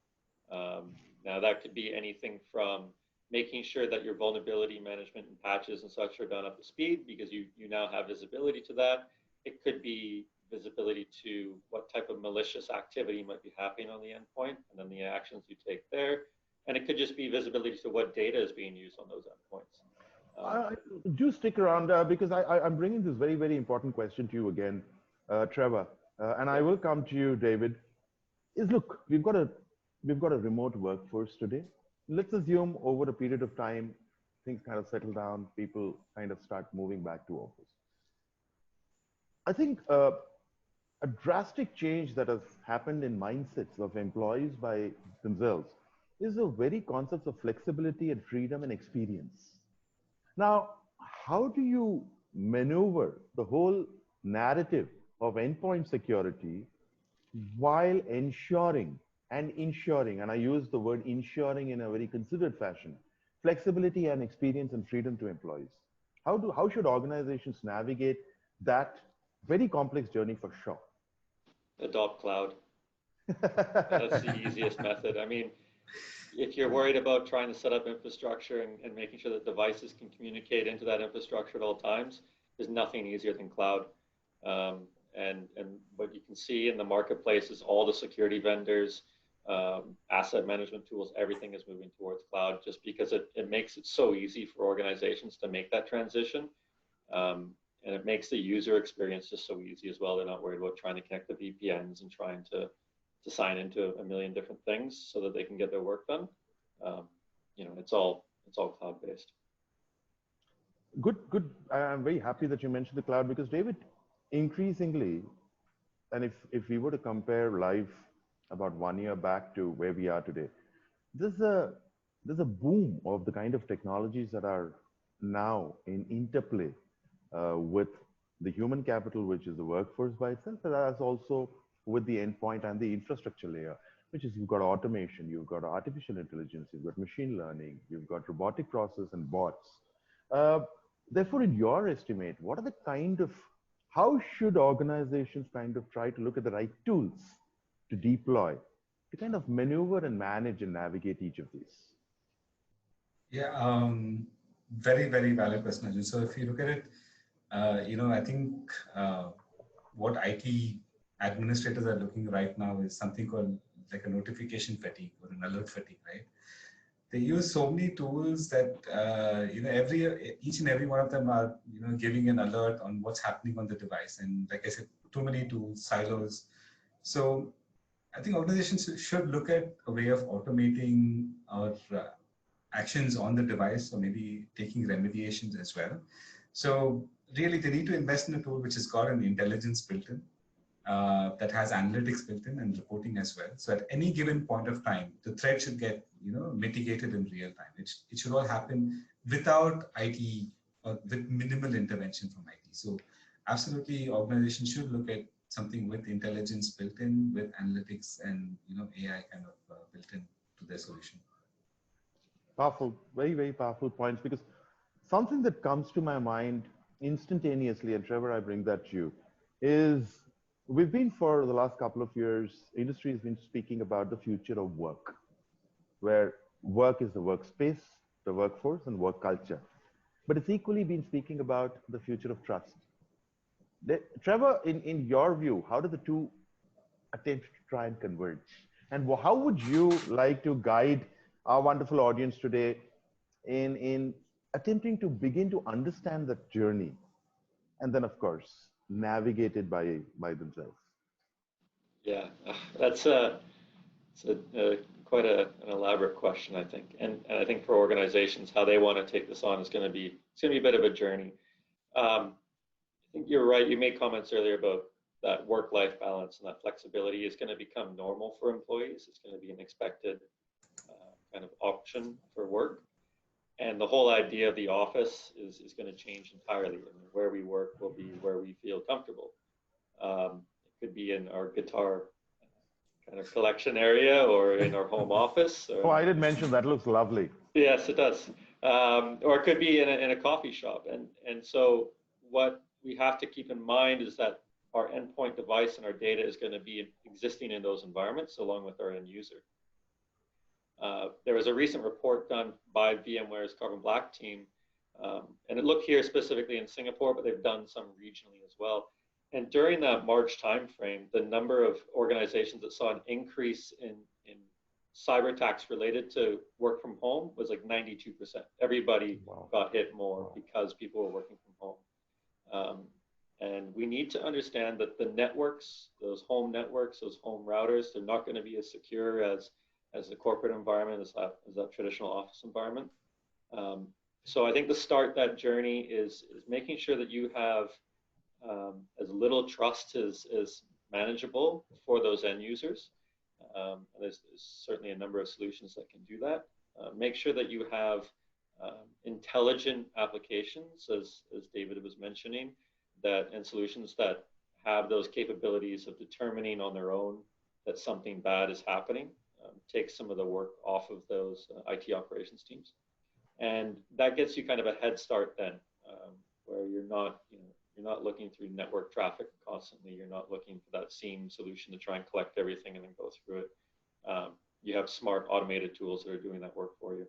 Now that could be anything from making sure that your vulnerability management and patches and such are done up to speed because you now have visibility to that. It could be visibility to what type of malicious activity might be happening on the endpoint and then the actions you take there. And it could just be visibility to what data is being used on those endpoints. Do stick around because I'm bringing this very, very important question to you again, Trevor, and I will come to you, David. Look, we've got a remote workforce today. Let's assume over a period of time, things kind of settle down, people kind of start moving back to office. I think a drastic change that has happened in mindsets of employees by themselves is the very concepts of flexibility and freedom and experience. Now, how do you maneuver the whole narrative of endpoint security while ensuring, and I use the word ensuring in a very considered fashion, flexibility and experience and freedom to employees? How should organizations navigate that very complex journey for sure? Adopt cloud. That's the easiest method. I mean, if you're worried about trying to set up infrastructure and making sure that devices can communicate into that infrastructure at all times, there's nothing easier than cloud. And what you can see in the marketplace is all the security vendors, asset management tools, everything is moving towards cloud just because it makes it so easy for organizations to make that transition. And it makes the user experience just so easy as well. They're not worried about trying to connect the VPNs and trying to sign into a million different things so that they can get their work done. It's all cloud based. Good. I'm very happy that you mentioned the cloud because David, increasingly, and if we were to compare life about 1 year back to where we are today, there's a boom of the kind of technologies that are now in interplay with the human capital, which is the workforce by itself, as also with the endpoint and the infrastructure layer, which is you've got automation, you've got artificial intelligence, you've got machine learning, you've got robotic process and bots. Therefore, in your estimate, what are the how should organizations kind of try to look at the right tools to deploy, to kind of maneuver and manage and navigate each of these? Yeah, very, very valid question, Arjun. So if you look at it, I think what IT administrators are looking right now is something called like a notification fatigue or an alert fatigue, right? they use so many tools that each and every one of them are giving an alert on what's happening on the device. And like I said, too many tools, silos. So I think organizations should look at a way of automating our actions on the device, or maybe taking remediations as well. So really, they need to invest in a tool which has got an intelligence built in, that has analytics built in and reporting as well. So at any given point of time, the threat should get mitigated in real time. It should all happen without IT or with minimal intervention from IT. So absolutely, organizations should look at something with intelligence built in, with analytics and AI kind of built in to their solution. Powerful, very, very powerful points, because something that comes to my mind instantaneously, and Trevor, I bring that to you, is we've been for the last couple of years, industry has been speaking about the future of work, where work is the workspace, the workforce, and work culture. But it's equally been speaking about the future of trust. Trevor, in your view, how do the two attempt to try and converge? And how would you like to guide our wonderful audience today in attempting to begin to understand that journey, and then, of course, navigate it by themselves? Yeah, that's quite an elaborate question, I think, and I think for organizations, how they want to take this on is going to be a bit of a journey. I think you're right. You made comments earlier about that work-life balance, and that flexibility is going to become normal for employees. It's going to be an expected kind of option for work. And the whole idea of the office is going to change entirely. I mean, where we work will be where we feel comfortable. It could be in our guitar kind of collection area, or in our home office. Oh, I did mention that looks lovely. Yes, it does. Or it could be in a coffee shop. And so what we have to keep in mind is that our endpoint device and our data is going to be existing in those environments along with our end user. There was a recent report done by VMware's Carbon Black team, and it looked here specifically in Singapore, but they've done some regionally as well. And during that March timeframe, the number of organizations that saw an increase in cyber attacks related to work from home was like 92%. Everybody got hit more because people were working from home. And we need to understand that the networks, those home networks, those home routers, they're not going to be as secure as the corporate environment, as that traditional office environment. So I think to start that journey is making sure that you have as little trust as manageable for those end users. There's certainly a number of solutions that can do that. Make sure that you have intelligent applications, as David was mentioning, and solutions that have those capabilities of determining on their own that something bad is happening. Take some of the work off of those IT operations teams, and that gets you kind of a head start then, where you're not looking through network traffic constantly. You're not looking for that SIEM solution to try and collect everything and then go through it. You have smart automated tools that are doing that work for you.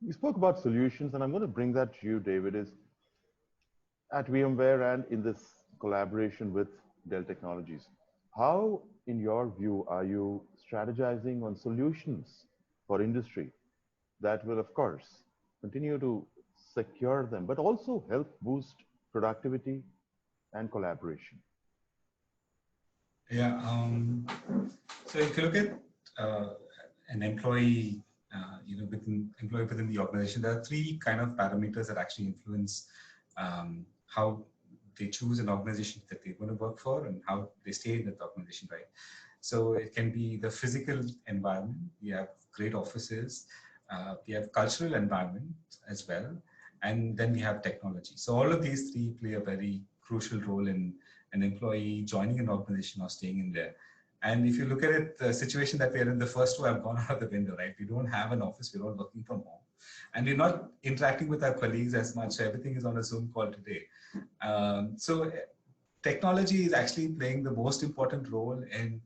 You spoke about solutions, and I'm going to bring that to you, David, is at VMware and in this collaboration with Dell Technologies. How, in your view, are you strategizing on solutions for industry that will, of course, continue to secure them, but also help boost productivity and collaboration? Yeah. So if you look at an employee, within the organization, there are three kind of parameters that actually influence how they choose an organization that they want to work for and how they stay in that organization, right? So it can be the physical environment. We have great offices. We have cultural environment as well. And then we have technology. So all of these three play a very crucial role in an employee joining an organization or staying in there. And if you look at it, the situation that we're in, the first two have gone out of the window, right? We don't have an office. We're all working from home. And we're not interacting with our colleagues as much. Everything is on a Zoom call today. So technology is actually playing the most important role in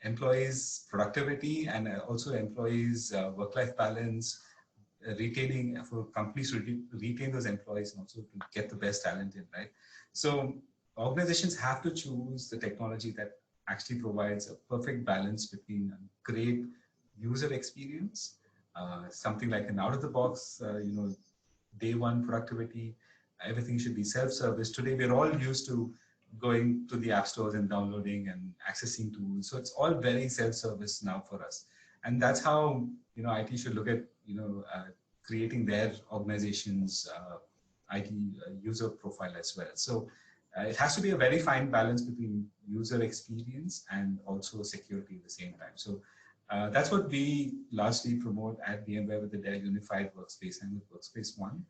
employees' productivity and also employees' work-life balance, retaining, for companies to retain those employees and also to get the best talent in, right? So organizations have to choose the technology that actually provides a perfect balance between great user experience, something like an out-of-the-box, day one productivity. Everything should be self-service. Today, we're all used to going to the app stores and downloading and accessing tools. So it's all very self-service now for us. And that's how, IT should look at, creating their organization's IT user profile as well. So it has to be a very fine balance between user experience and also security at the same time. So that's what we largely promote at VMware with the Dell Unified Workspace and with Workspace ONE.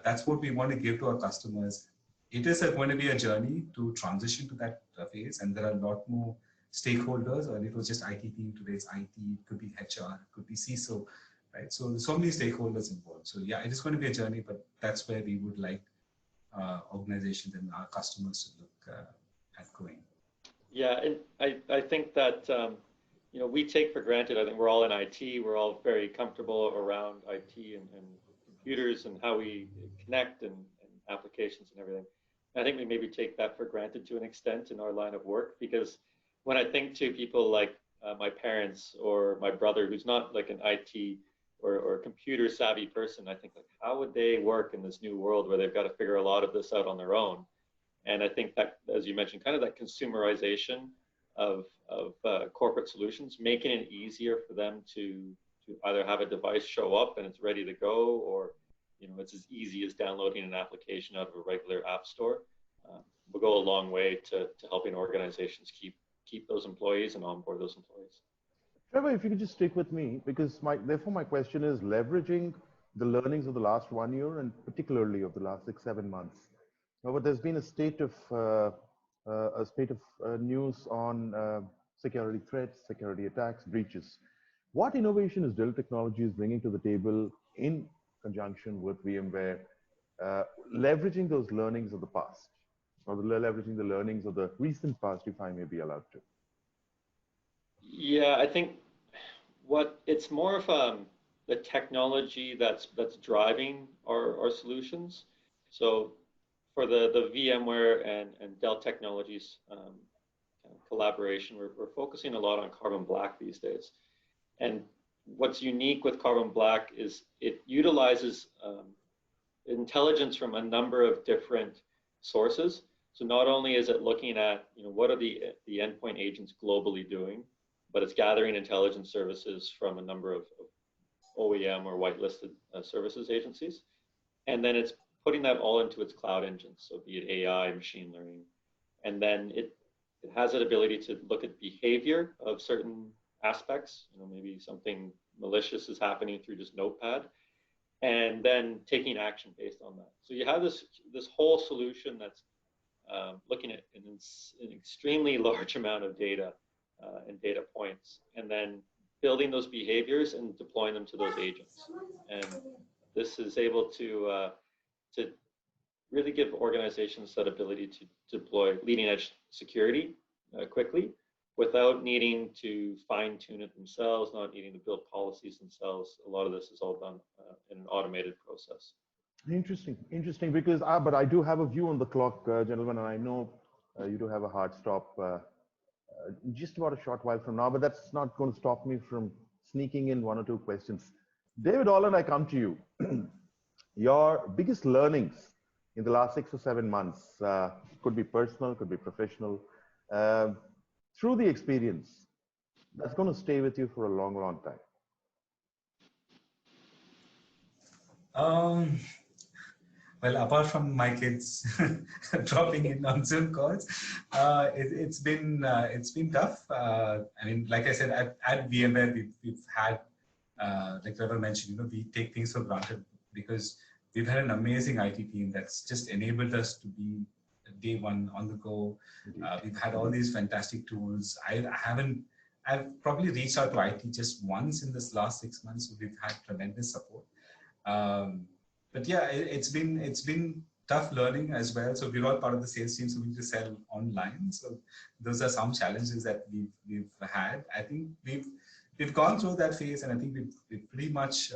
That's what we want to give to our customers. It is going to be a journey to transition to that phase, and there are a lot more stakeholders. Or it was just IT team, today's IT, it could be HR, it could be CISO, right? So there's so many stakeholders involved. So yeah, it is going to be a journey, but that's where we would like organizations and our customers to look at going. Yeah, and I think that we take for granted. I think we're all in IT. We're all very comfortable around IT and computers and how we connect and applications and everything. I think we maybe take that for granted to an extent in our line of work, because when I think to people like my parents or my brother, who's not like an IT or computer savvy person, I think like, how would they work in this new world where they've got to figure a lot of this out on their own? And I think that, as you mentioned, kind of that consumerization of corporate solutions, making it easier for them to either have a device show up and it's ready to go, or it's as easy as downloading an application out of a regular app store, will go a long way to helping organizations keep those employees and onboard those employees. Trevor, if you could just stick with me, because therefore my question is leveraging the learnings of the last 1 year and particularly of the last 6-7 months. But there's been a state of news on security threats, security attacks, breaches. What innovation is Dell Technologies bringing to the table in conjunction with VMware, leveraging those learnings of the past, or leveraging the learnings of the recent past, if I may be allowed to? Yeah, I think it's more of the technology that's driving our solutions. So for the VMware and Dell Technologies collaboration, we're focusing a lot on Carbon Black these days. And what's unique with Carbon Black is it utilizes intelligence from a number of different sources. So not only is it looking at what are the endpoint agents globally doing, but it's gathering intelligence services from a number of OEM or whitelisted services agencies, and then it's putting that all into its cloud engines. So be it AI, machine learning, and then it has that ability to look at behavior of certain aspects. Maybe something malicious is happening through just Notepad, and then taking action based on that. So you have this whole solution that's looking at an extremely large amount of data and data points, and then building those behaviors and deploying them to those agents. And this is able to really give organizations that ability to deploy leading edge security quickly without needing to fine tune it themselves, not needing to build policies themselves. A lot of this is all done in an automated process. Interesting, because but I do have a view on the clock, gentlemen, and I know you do have a hard stop just about a short while from now, but that's not going to stop me from sneaking in 1 or 2 questions. David Holland, I come to you. Your biggest learnings in the last 6 or 7 months, could be personal, could be professional, through the experience, that's going to stay with you for a long, long time. Well, apart from my kids dropping in on Zoom calls, it's been tough. I mean, like I said, at VMware, we've had, like Trevor mentioned, we take things for granted because we've had an amazing IT team that's just enabled us to be day one on the go. We've had all these fantastic tools. I've probably reached out to IT just once in this last 6 months. So we've had tremendous support. But yeah, it's been tough learning as well. So we're all part of the sales team, so we need to sell online. So those are some challenges that we've had. I think we've gone through that phase, and I think we've pretty much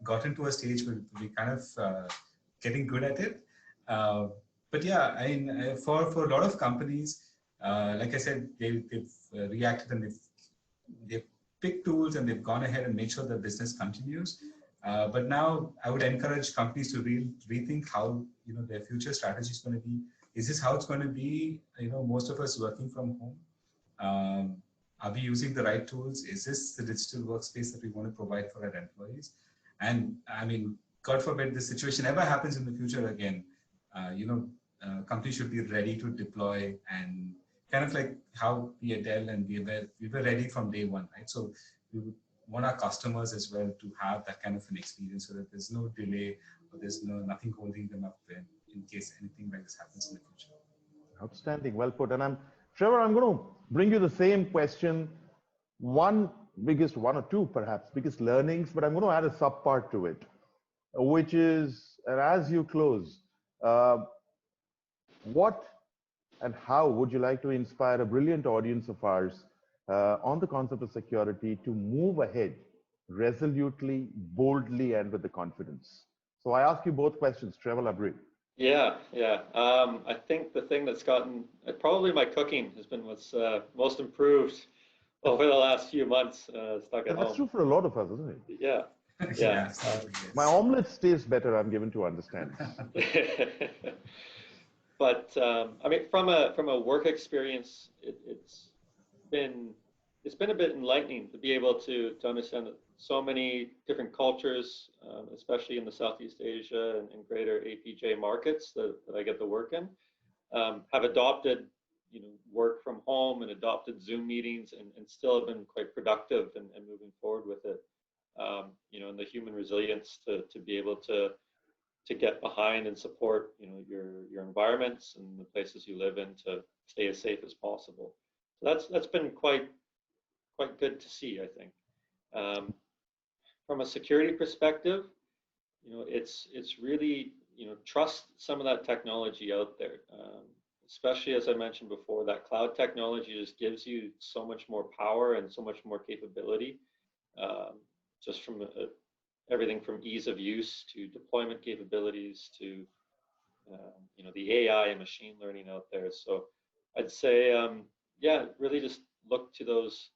gotten to a stage where we kind of getting good at it. But yeah, I mean, for a lot of companies, like I said, they've reacted and they've picked tools and they've gone ahead and made sure that business continues. But now I would encourage companies to rethink how their future strategy is going to be. Is this how it's going to be? Most of us working from home. Are we using the right tools? Is this the digital workspace that we want to provide for our employees? And I mean, God forbid this situation ever happens in the future again. Companies should be ready to deploy, and kind of like how we at Dell and we were ready from day one, right? So we would want our customers as well to have that kind of an experience, so that there's no delay or there's nothing holding them up in case anything like this happens in the future. Outstanding, well put. And Trevor, I'm going to bring you the same question. One or two perhaps biggest learnings, but I'm going to add a sub part to it, which is, and as you close, what and how would you like to inspire a brilliant audience of ours on the concept of security to move ahead resolutely, boldly, and with the confidence? So I ask you both questions, Trevor Labrie. Yeah. I think the thing that's gotten, probably my cooking has been what's most improved over the last few months stuck at home. That's true for a lot of us, isn't it? Yeah. My omelette tastes better, I'm given to understand. But I mean, from a work experience, it's been a bit enlightening to be able to understand that so many different cultures, especially in the Southeast Asia and greater APJ markets that I get to work in, have adopted work from home and adopted Zoom meetings and still have been quite productive and moving forward with it. And the human resilience to be able to get behind and support your environments and the places you live in to stay as safe as possible. So that's been quite good to see, I think. From a security perspective, it's really trust some of that technology out there, especially as I mentioned before, that cloud technology just gives you so much more power and so much more capability, just from everything from ease of use to deployment capabilities to the AI and machine learning out there. So I'd say really just look to those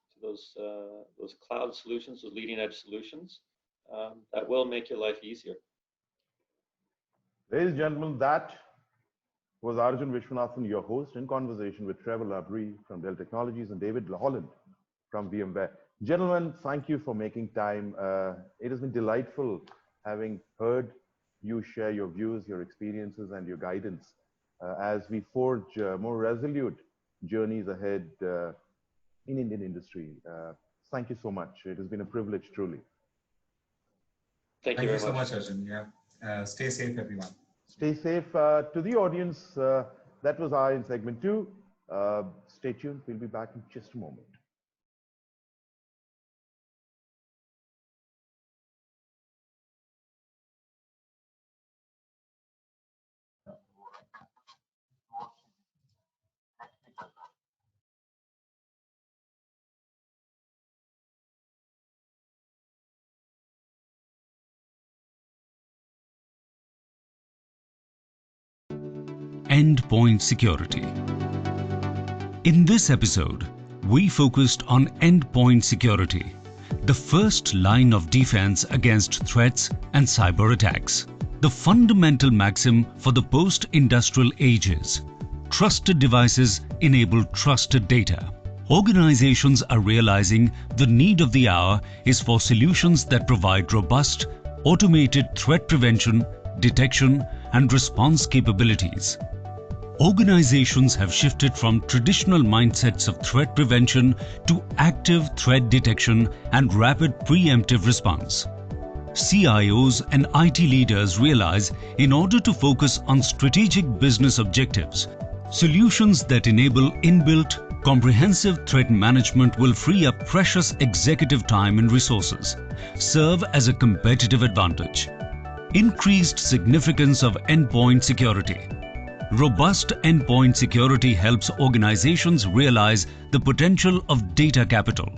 cloud solutions, those leading edge solutions that will make your life easier. Ladies and gentlemen, that was Arjun Vishwanathan, your host, in conversation with Trevor Labrie from Dell Technologies and David Holland from VMware. Gentlemen, thank you for making time. It has been delightful having heard you share your views, your experiences, and your guidance as we forge more resolute journeys ahead in Indian industry. Thank you so much. It has been a privilege, truly. Thank you very so much, Arjun. Yeah. Stay safe, everyone. Stay safe. To the audience, that was our in segment 2. Stay tuned. We'll be back in just a moment. Endpoint security. In this episode, we focused on endpoint security, the first line of defense against threats and cyber attacks. The fundamental maxim for the post-industrial ages: trusted devices enable trusted data. Organizations are realizing the need of the hour is for solutions that provide robust, automated threat prevention, detection, and response capabilities. Organizations have shifted from traditional mindsets of threat prevention to active threat detection and rapid preemptive response. CIOs and IT leaders realize in order to focus on strategic business objectives, solutions that enable inbuilt, comprehensive threat management will free up precious executive time and resources, serve as a competitive advantage. Increased significance of endpoint security. Robust endpoint security helps organizations realize the potential of data capital.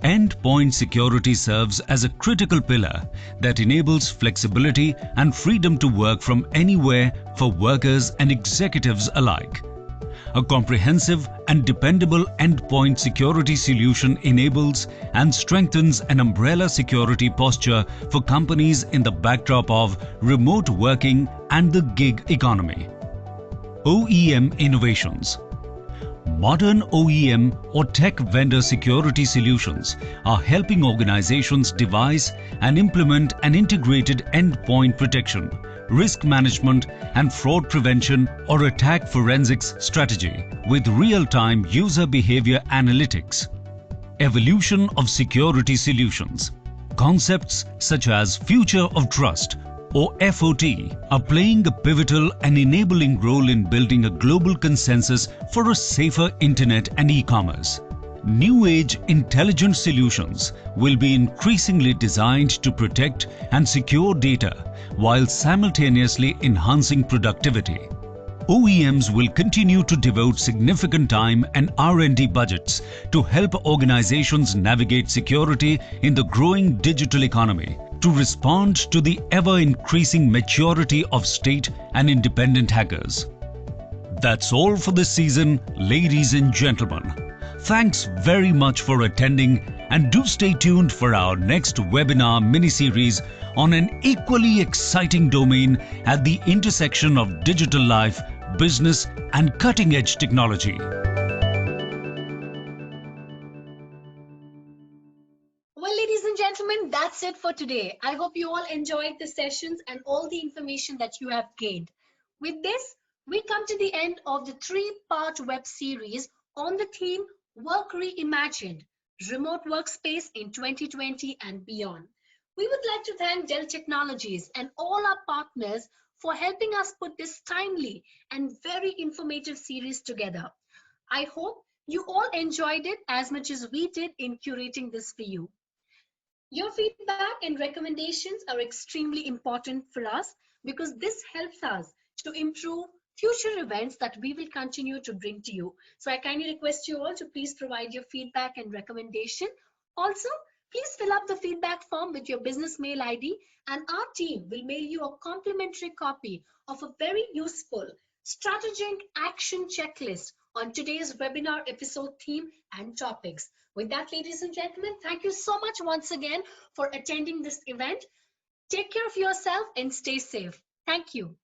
Endpoint security serves as a critical pillar that enables flexibility and freedom to work from anywhere for workers and executives alike. A comprehensive and dependable endpoint security solution enables and strengthens an umbrella security posture for companies in the backdrop of remote working and the gig economy. OEM innovations. Modern OEM or tech vendor security solutions are helping organizations devise and implement an integrated endpoint protection, risk management and fraud prevention or attack forensics strategy with real-time user behavior analytics. Evolution of security solutions. Concepts such as future of trust or FOT are playing a pivotal and enabling role in building a global consensus for a safer internet and e-commerce. New age intelligent solutions will be increasingly designed to protect and secure data while simultaneously enhancing productivity. OEMs will continue to devote significant time and R&D budgets to help organizations navigate security in the growing digital economy to respond to the ever-increasing maturity of state and independent hackers. That's all for this season, ladies and gentlemen. Thanks very much for attending and do stay tuned for our next webinar mini-series on an equally exciting domain at the intersection of digital life, business and cutting-edge technology. Well, ladies and gentlemen, that's it for today. I hope you all enjoyed the sessions and all the information that you have gained. With this, we come to the end of the three-part web series on the theme Work Reimagined, Remote Workspace in 2020 and Beyond. We would like to thank Dell Technologies and all our partners for helping us put this timely and very informative series together. I hope you all enjoyed it as much as we did in curating this for you. Your feedback and recommendations are extremely important for us because this helps us to improve future events that we will continue to bring to you. So I kindly request you all to please provide your feedback and recommendation. Also, please fill up the feedback form with your business mail ID and our team will mail you a complimentary copy of a very useful strategic action checklist on today's webinar episode theme and topics. With that, ladies and gentlemen, thank you so much once again for attending this event. Take care of yourself and stay safe. Thank you.